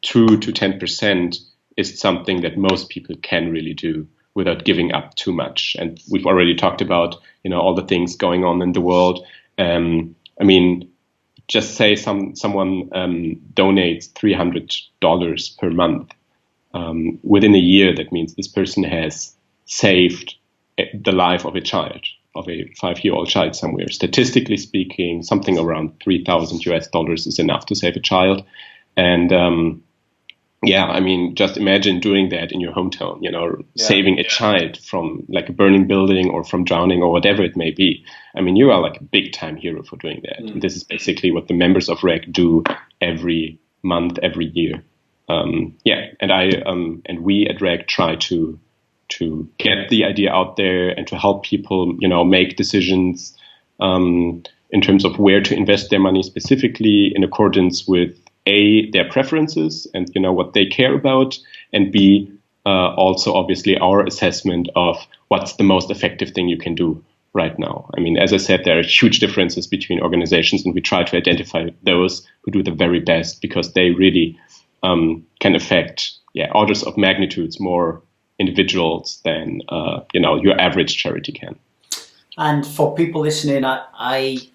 2 to 10% is something that most people can really do without giving up too much. And we've already talked about, all the things going on in the world. Just say someone donates $300 per month. Within a year, that means this person has saved the life of a child, of a 5-year-old child somewhere. Statistically speaking, something around $3,000 US is enough to save a child. And yeah, I mean, just imagine doing that in your hometown, saving a child from like a burning building or from drowning or whatever it may be. I mean, you are like a big time hero for doing that. And this is basically what the members of REC do every month, every year. And we at REC try to get the idea out there and to help people, make decisions in terms of where to invest their money specifically in accordance with A, their preferences and what they care about, and B, also obviously our assessment of what's the most effective thing you can do right now. I mean, as I said, there are huge differences between organizations, and we try to identify those who do the very best because they really can affect orders of magnitudes more individuals than your average charity can. And for people listening, I'm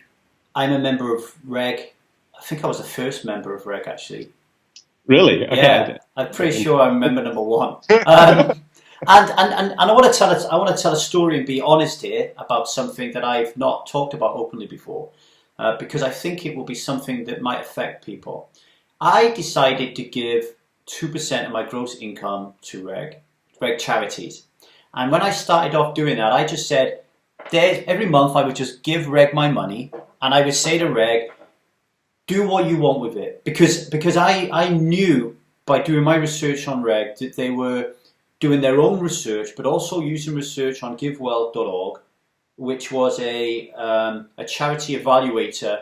a member of REG. I think I was the first member of REG, actually. Really? Okay. Yeah, I'm pretty sure I'm member number one. And I want to tell a story and be honest here about something that I've not talked about openly before, because I think it will be something that might affect people. I decided to give 2% of my gross income to REG charities, and when I started off doing that, I just said, every month I would just give REG my money, and I would say to REG, do what you want with it, because I knew by doing my research on REG that they were doing their own research, but also using research on GiveWell.org, which was a charity evaluator,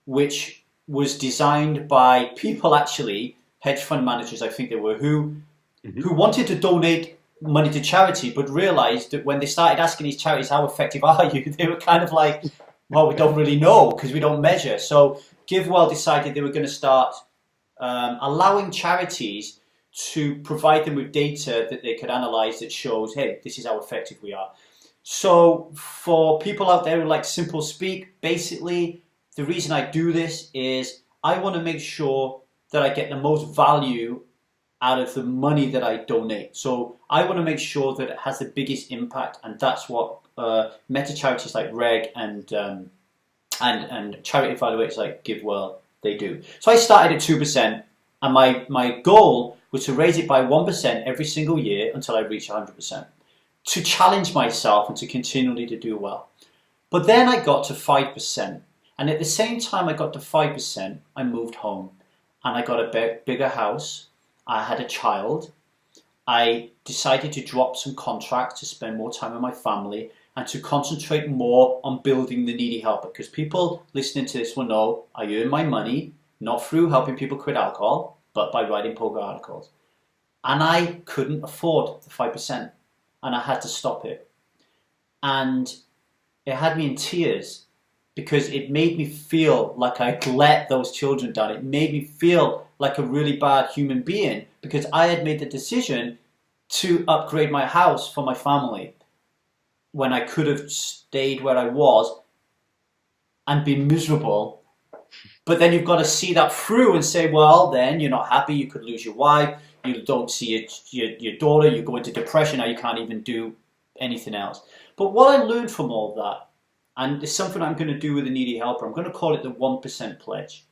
which was designed by people, actually hedge fund managers, I think they were, who wanted to donate money to charity, but realized that when they started asking these charities, how effective are you, they were kind of like, well, we don't really know because we don't measure. So GiveWell decided they were going to start allowing charities to provide them with data that they could analyze that shows, hey, this is how effective we are. So for people out there who like simple speak, basically the reason I do this is I want to make sure that I get the most value out of the money that I donate. So I want to make sure that it has the biggest impact, and that's what meta charities like REG and charity evaluators like GiveWell, they do. So I started at 2%, and my goal was to raise it by 1% every single year until I reach 100%, to challenge myself and to continually to do well. But then I got to 5%, and at the same time I got to 5%, I moved home, and I got a bigger house. I had a child. I decided to drop some contracts to spend more time with my family and to concentrate more on building the needy helper, because people listening to this will know I earn my money not through helping people quit alcohol, but by writing poker articles. And I couldn't afford the 5%, and I had to stop it. And it had me in tears because it made me feel like I'd let those children down. It made me feel like a really bad human being because I had made the decision to upgrade my house for my family when I could have stayed where I was and been miserable. But then you've got to see that through and say, well, then you're not happy, you could lose your wife, you don't see your daughter, you go into depression, now you can't even do anything else. But what I learned from all that, and it's something I'm going to do with the needy helper, I'm going to call it the 1% pledge.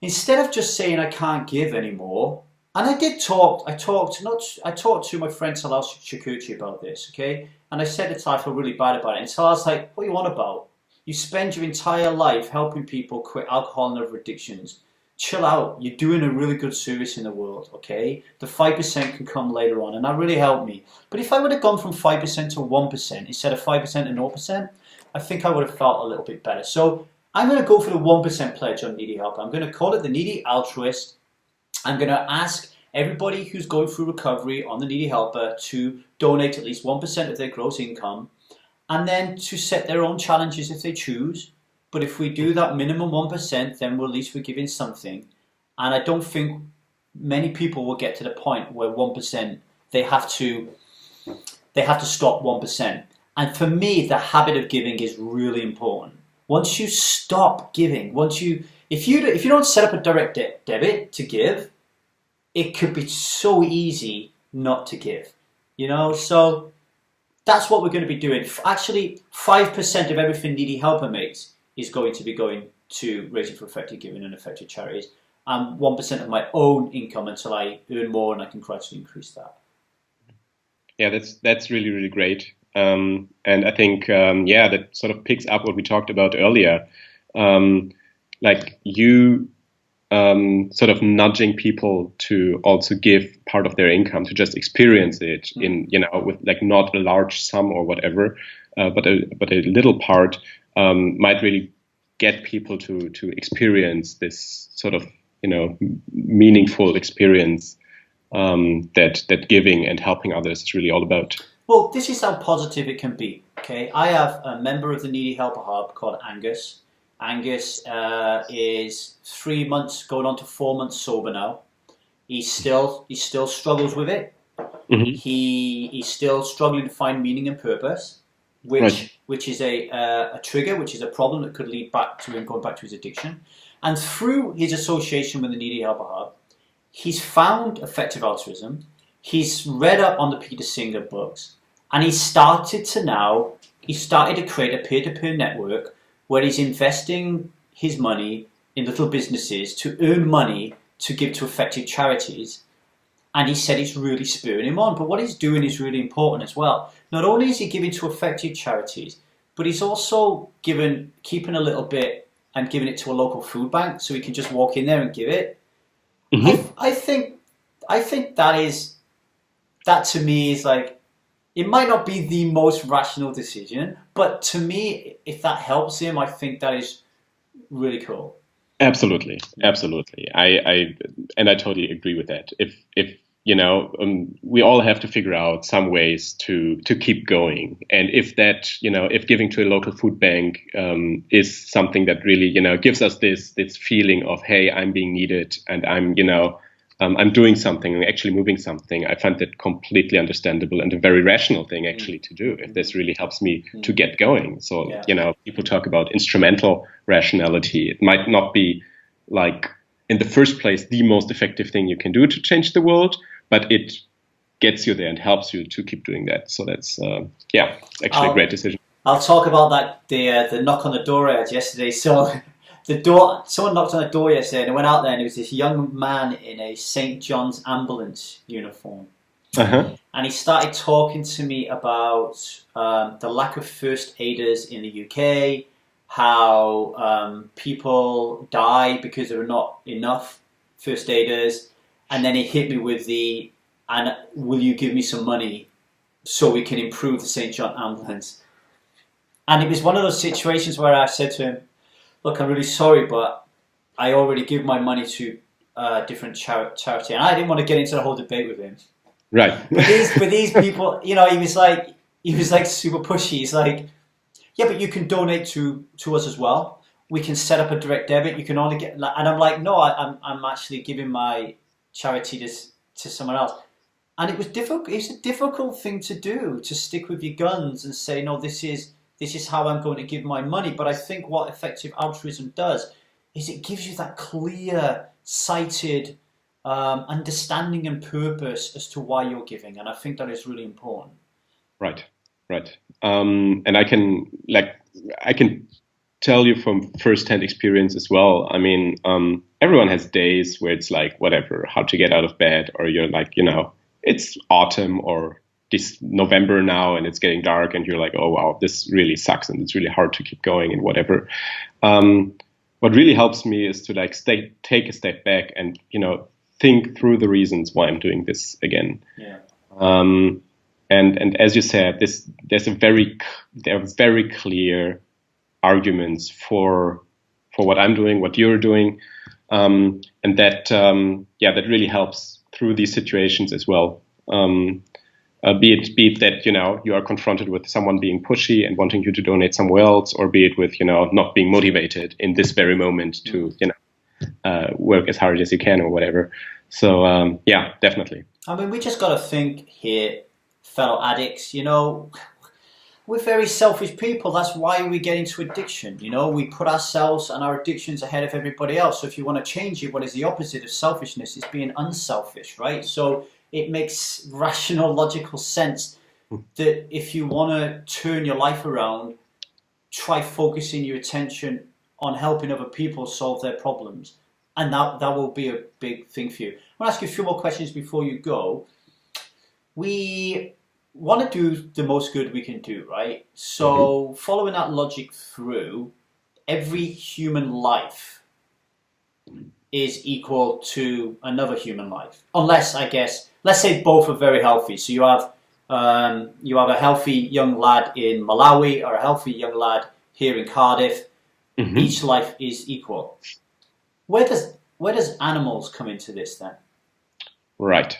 Instead of just saying I can't give anymore, and I talked to my friend Salal Shakurchi about this, okay? And I said to Ty, I feel really bad about it. And Salal's like, what are you on about? You spend your entire life helping people quit alcohol and other addictions. Chill out. You're doing a really good service in the world, okay? The 5% can come later on, and that really helped me. But if I would have gone from 5% to 1% instead of 5% to 0%, I think I would have felt a little bit better. So I'm going to go for the 1% pledge on Needy Helper. I'm going to call it the Needy Altruist. I'm going to ask everybody who's going through recovery on the Needy Helper to donate at least 1% of their gross income, and then to set their own challenges if they choose. But if we do that minimum 1%, then we're at least giving something. And I don't think many people will get to the point where 1%, they have to stop 1%. And for me, the habit of giving is really important. Once you stop giving, if you don't set up a direct debit to give, it could be so easy not to give, So that's what we're going to be doing. Actually, 5% of everything Needy Helper makes is going to be going to Raising for Effective Giving and Effective Charities. and 1% of my own income until I earn more and I can gradually increase that. Yeah, that's really, really great. And I think, that sort of picks up what we talked about earlier. Like you sort of nudging people to also give part of their income to just experience it in, with like not a large sum or whatever, but a little part might really get people to experience this sort of, meaningful experience that giving and helping others is really all about. Well, this is how positive it can be. Okay, I have a member of the Needy Helper Hub called Angus. Angus is 3 months, going on to 4 months sober now. He still struggles with it. Mm-hmm. He's still struggling to find meaning and purpose, which is a trigger, which is a problem that could lead back to him going back to his addiction. And through his association with the Needy Helper Hub, he's found Effective Altruism. He's read up on the Peter Singer books, and he started to create a peer-to-peer network where he's investing his money in little businesses to earn money to give to effective charities. And he said it's really spurring him on. But what he's doing is really important as well. Not only is he giving to effective charities, but he's also keeping a little bit and giving it to a local food bank so he can just walk in there and give it. Mm-hmm. I think that to me is like, it might not be the most rational decision, but to me, if that helps him, I think that is really cool. Absolutely. I totally agree with that. If we all have to figure out some ways to keep going, and if that, if giving to a local food bank is something that really, gives us this feeling of, hey, I'm being needed, and I'm doing something, I'm actually moving something. I find that completely understandable and a very rational thing actually to do if this really helps me to get going. So, people talk about instrumental rationality. It might not be like in the first place the most effective thing you can do to change the world, but it gets you there and helps you to keep doing that. So that's, actually a great decision. I'll talk about that, the knock on the door I had yesterday. So someone knocked on the door yesterday, and I went out there, and it was this young man in a St. John's ambulance uniform. Uh-huh. And he started talking to me about the lack of first aiders in the UK, how people die because there are not enough first aiders. And then he hit me with and will you give me some money so we can improve the St. John ambulance? And it was one of those situations where I said to him, look, I'm really sorry, but I already give my money to a different charity. And I didn't want to get into the whole debate with him. Right. But these people, he was like super pushy. He's like, yeah, but you can donate to us as well. We can set up a direct debit. You can only get, and I'm like, no, I'm actually giving my charity to someone else. And it was difficult. It's a difficult thing to do, to stick with your guns and say, no, this is how I'm going to give my money. But I think what effective altruism does is it gives you that clear sighted understanding and purpose as to why you're giving. And I think that is really important. Right. And I can tell you from firsthand experience as well. I mean, everyone has days where it's like, whatever, how to get out of bed, or you're like, it's autumn or this November now and it's getting dark and you're like, oh, wow, this really sucks and it's really hard to keep going and whatever. What really helps me is to take a step back and, think through the reasons why I'm doing this again. Yeah. And as you said, there are very clear arguments for what I'm doing, what you're doing, and that really helps through these situations as well. Be it that you are confronted with someone being pushy and wanting you to donate somewhere else, or be it with not being motivated in this very moment to work as hard as you can or whatever. So definitely. I mean, we just got to think here, fellow addicts. We're very selfish people. That's why we get into addiction. We put ourselves and our addictions ahead of everybody else. So if you want to change it, what is the opposite of selfishness? It's being unselfish, right? So it makes rational, logical sense that if you want to turn your life around, try focusing your attention on helping other people solve their problems. And that will be a big thing for you. I want to ask you a few more questions before you go. We want to do the most good we can do, right? So following that logic through, every human life is equal to another human life. Unless, I guess, let's say both are very healthy. So you have a healthy young lad in Malawi or a healthy young lad here in Cardiff. Each life is equal. Where does animals come into this then? Right.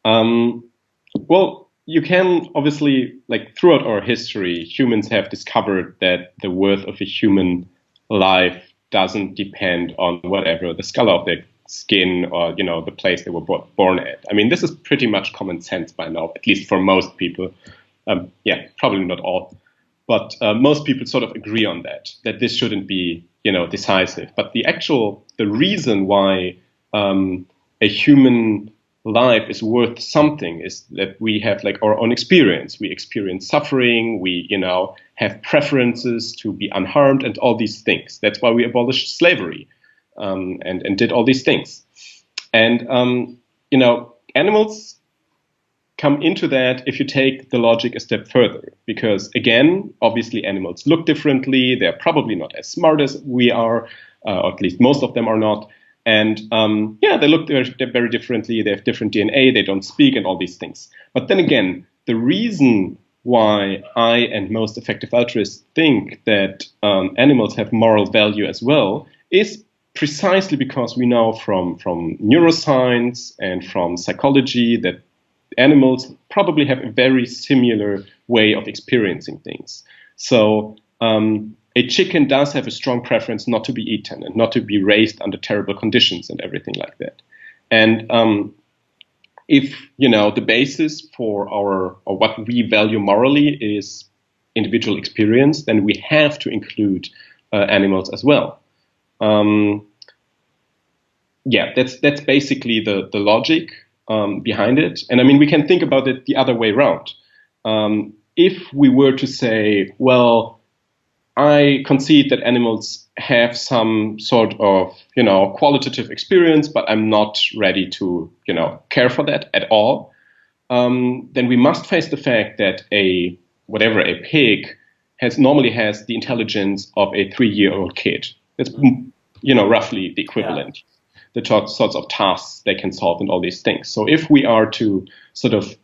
Well, you can obviously, like throughout our history, humans have discovered that the worth of a human life doesn't depend on whatever the color of their skin or, the place they were born at. I mean, this is pretty much common sense by now, at least for most people. Probably not all, but most people sort of agree on that this shouldn't be, decisive. But the reason why a human life is worth something is that we have like our own experience. We experience suffering. We, have preferences to be unharmed and all these things. That's why we abolished slavery and did all these things. And, animals come into that if you take the logic a step further, because again, obviously animals look differently. They're probably not as smart as we are, or at least most of them are not. And they look very differently. They have different DNA. They don't speak and all these things. But then again, the reason why I and most effective altruists think that animals have moral value as well is precisely because we know from neuroscience and from psychology that animals probably have a very similar way of experiencing things. So a chicken does have a strong preference not to be eaten and not to be raised under terrible conditions and everything like that. And if, the basis for or what we value morally is individual experience, then we have to include animals as well. That's basically the logic behind it. And I mean, we can think about it the other way around. If we were to say, well, I concede that animals have some sort of, qualitative experience, but I'm not ready to, care for that at all, then we must face the fact that a pig normally has the intelligence of a 3-year-old kid. That's, roughly the equivalent. Yeah. The sorts of tasks they can solve and all these things. So if we are to sort of,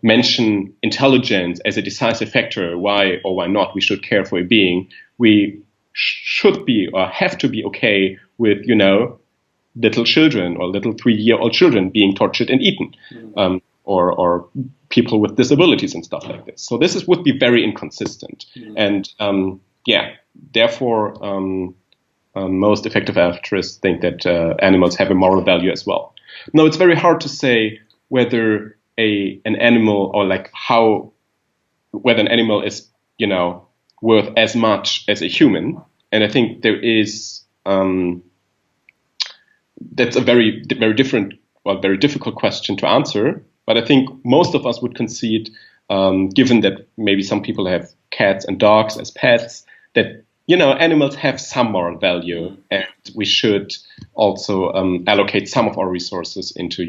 mention intelligence as a decisive factor, why or why not we should care for a being, we should be or have to be okay with, little children or little 3-year-old children being tortured and eaten, or people with disabilities and stuff like this. So this would be very inconsistent. And therefore, most effective altruists think that animals have a moral value as well. Now, it's very hard to say whether an animal or whether an animal is, worth as much as a human. And I think there is, that's a very, very different, very difficult question to answer. But I think most of us would concede, given that maybe some people have cats and dogs as pets, that, animals have some moral value, and we should also allocate some of our resources into,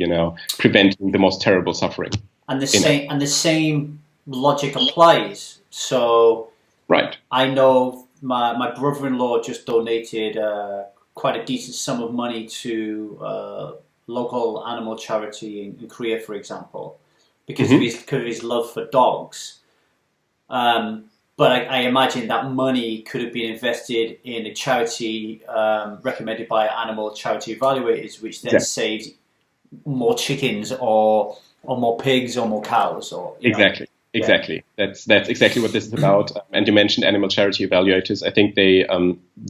preventing the most terrible suffering. And the same logic applies. So, right. I know my brother-in-law just donated quite a decent sum of money to local animal charity in Korea, for example, because of his love for dogs. But I imagine that money could have been invested in a charity recommended by animal charity evaluators, which then saves more chickens or more pigs or more cows. Or Exactly. That's exactly what this is about. And you mentioned animal charity evaluators. I think they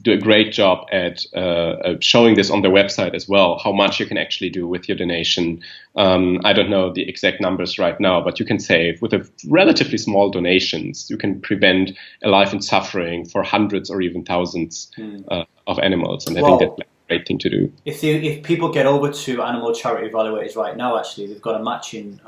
do a great job at showing this on their website as well, how much you can actually do with your donation. I don't know the exact numbers right now, but you can save with a relatively small donations. You can prevent a life in suffering for hundreds or even thousands of animals. And I think that's a great thing to do. If people get over to animal charity evaluators right now, actually, they've got a matching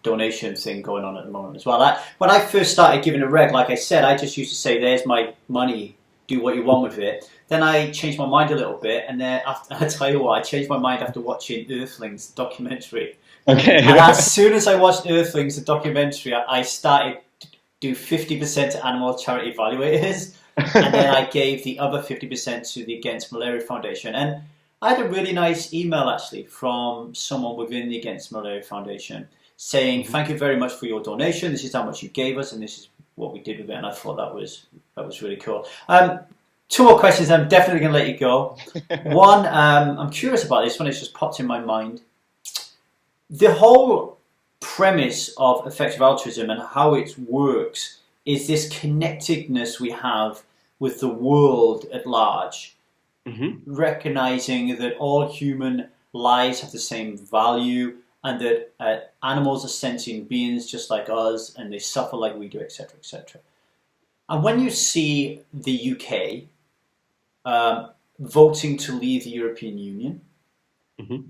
donation thing going on at the moment as well. When I first started giving a reg, like I said, I just used to say, there's my money, do what you want with it. Then I changed my mind a little bit, and then after, I tell you what, I changed my mind after watching Earthlings, the documentary. Okay. And as soon as I watched Earthlings, the documentary, I started to do 50% to animal charity evaluators, and then I gave the other 50% to the Against Malaria Foundation. And I had a really nice email actually from someone within the Against Malaria Foundation saying, "Thank you very much for your donation. This is how much you gave us, and this is what we did with it." And I thought that was really cool. Two more questions. I'm definitely going to let you go. One, I'm curious about this one. It's just popped in my mind. The whole premise of effective altruism and how it works is this connectedness we have with the world at large, recognizing that all human lives have the same value and that animals are sentient beings just like us and they suffer like we do, etc., etc. And when you see the UK voting to leave the European Union,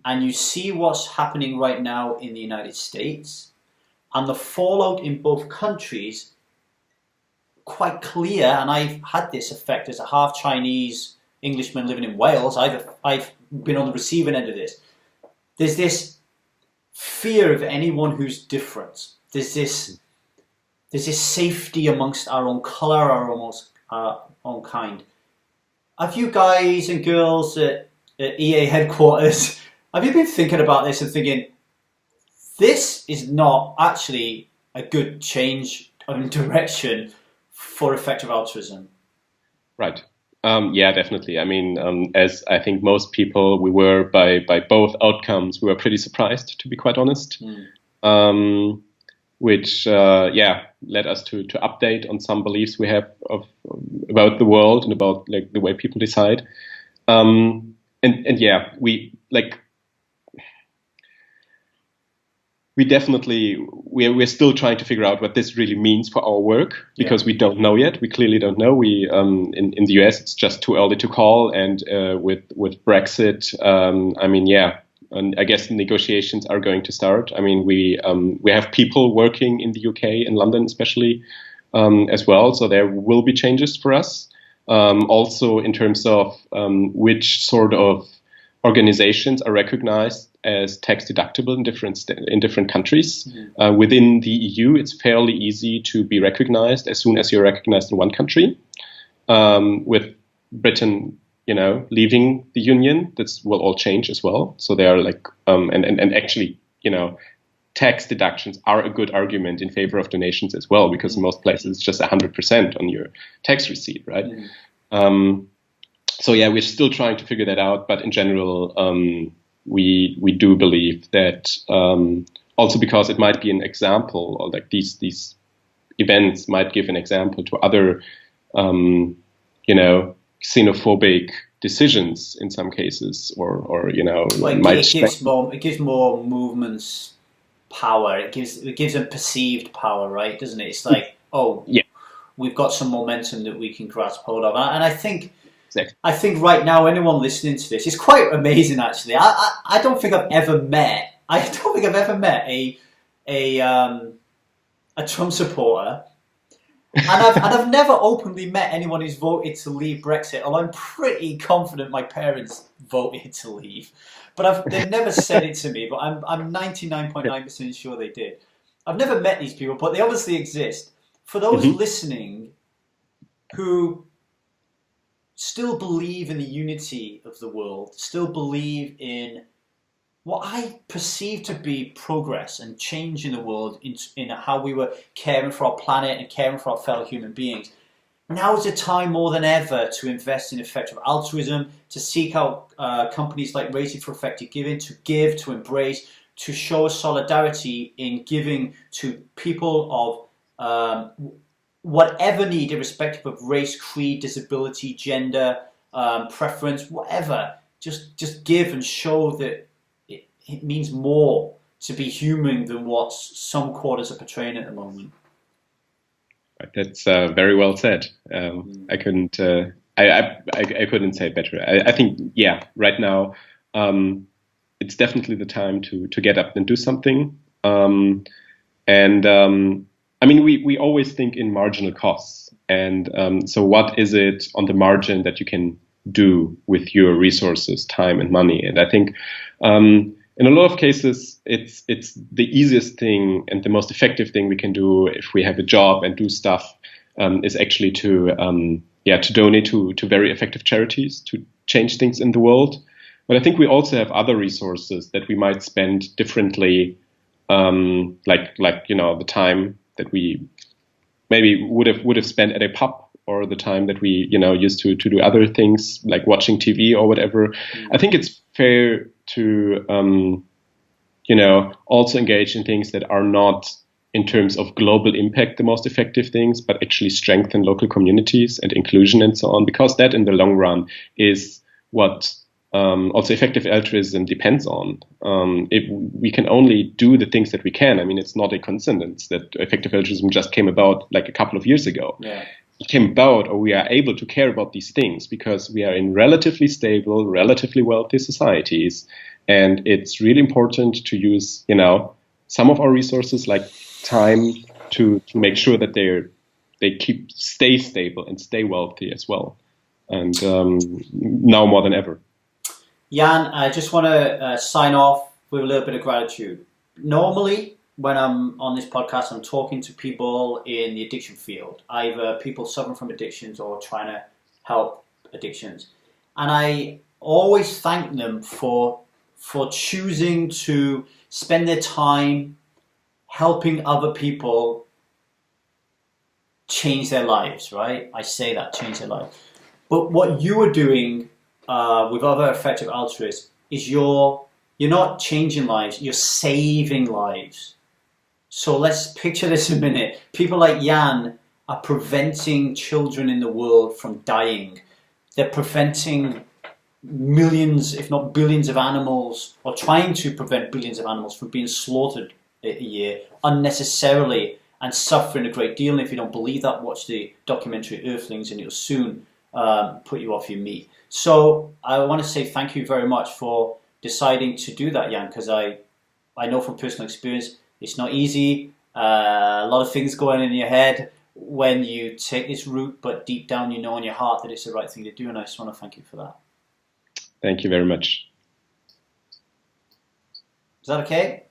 and you see what's happening right now in the United States, and the fallout in both countries, quite clear, and I've had this effect as a half Chinese Englishman living in Wales. I've been on the receiving end of this. There's this fear of anyone who's different. There's this safety amongst our own colour, our own kind. Have you guys and girls at EA headquarters, have you been thinking about this and thinking, this is not actually a good change in direction for effective altruism? Right. Yeah, definitely. I mean, as I think most people, we were by both outcomes, we were pretty surprised, to be quite honest. Which led us to update on some beliefs we have about the world and about like the way people decide. We definitely we're still trying to figure out what this really means for our work, because we don't know yet. We clearly don't know. We in the US it's just too early to call, and with Brexit, and I guess negotiations are going to start. I mean, we have people working in the UK, in London especially, as well. So there will be changes for us. Also in terms of which sort of organizations are recognized as tax deductible in different countries. Within the EU, it's fairly easy to be recognized as soon as you're recognized in one country. With Britain, leaving the union, this will all change as well. So they are like, and actually, tax deductions are a good argument in favor of donations as well, because in most places it's just 100% on your tax receipt, right? So yeah, we're still trying to figure that out, but in general, we do believe that also because it might be an example, or like these events might give an example to other, xenophobic decisions in some cases, or it gives more movements power. It gives them perceived power, right? Doesn't it? It's like, we've got some momentum that we can grasp hold of, and I think right now anyone listening to this is quite amazing. Actually, I don't think I've ever met a Trump supporter. And I've never openly met anyone who's voted to leave Brexit, although I'm pretty confident my parents voted to leave. But they've never said it to me, but I'm 99.9% sure they did. I've never met these people, but they obviously exist. For those listening who still believe in the unity of the world, still believe in what I perceive to be progress and change in the world, in how we were caring for our planet and caring for our fellow human beings. Now is the time more than ever to invest in effective altruism, to seek out companies like Raising for Effective Giving, to give, to embrace, to show solidarity in giving to people of whatever need, irrespective of race, creed, disability, gender, preference, whatever. Just give and show that it means more to be human than what some quarters are portraying at the moment. That's very well said. I couldn't I couldn't say it better. I think right now it's definitely the time to get up and do something. I mean, we always think in marginal costs. And so what is it on the margin that you can do with your resources, time and money? And I think in a lot of cases, it's the easiest thing and the most effective thing we can do if we have a job and do stuff is actually to donate to very effective charities to change things in the world. But I think we also have other resources that we might spend differently, like the time that we maybe would have spent at a pub, or the time that we used to do other things like watching TV or whatever. I think it's fair to also engage in things that are not in terms of global impact the most effective things, but actually strengthen local communities and inclusion and so on, because that in the long run is what also effective altruism depends on. If we can only do the things that we can. I mean, it's not a coincidence that effective altruism just came about like a couple of years ago. Yeah. It came about, or we are able to care about these things because we are in relatively stable, relatively wealthy societies. And it's really important to use, some of our resources like time to make sure that they stay stable and stay wealthy as well. And now more than ever. Jan, I just want to sign off with a little bit of gratitude. Normally, when I'm on this podcast, I'm talking to people in the addiction field, either people suffering from addictions or trying to help addictions. And I always thank them for choosing to spend their time helping other people change their lives, right? I say that, change their lives. But what you are doing with other effective altruists is you're not changing lives, you're saving lives. So let's picture this a minute. People like Jan are preventing children in the world from dying. They're preventing millions, if not billions of animals, or trying to prevent billions of animals from being slaughtered a year unnecessarily and suffering a great deal. And if you don't believe that, watch the documentary Earthlings and it'll soon put you off your meat. So I want to say thank you very much for deciding to do that, Jan, because I know from personal experience it's not easy. A lot of things go on in your head when you take this route, but deep down you know in your heart that it's the right thing to do, and I just want to thank you for that. Thank you very much. Is that okay?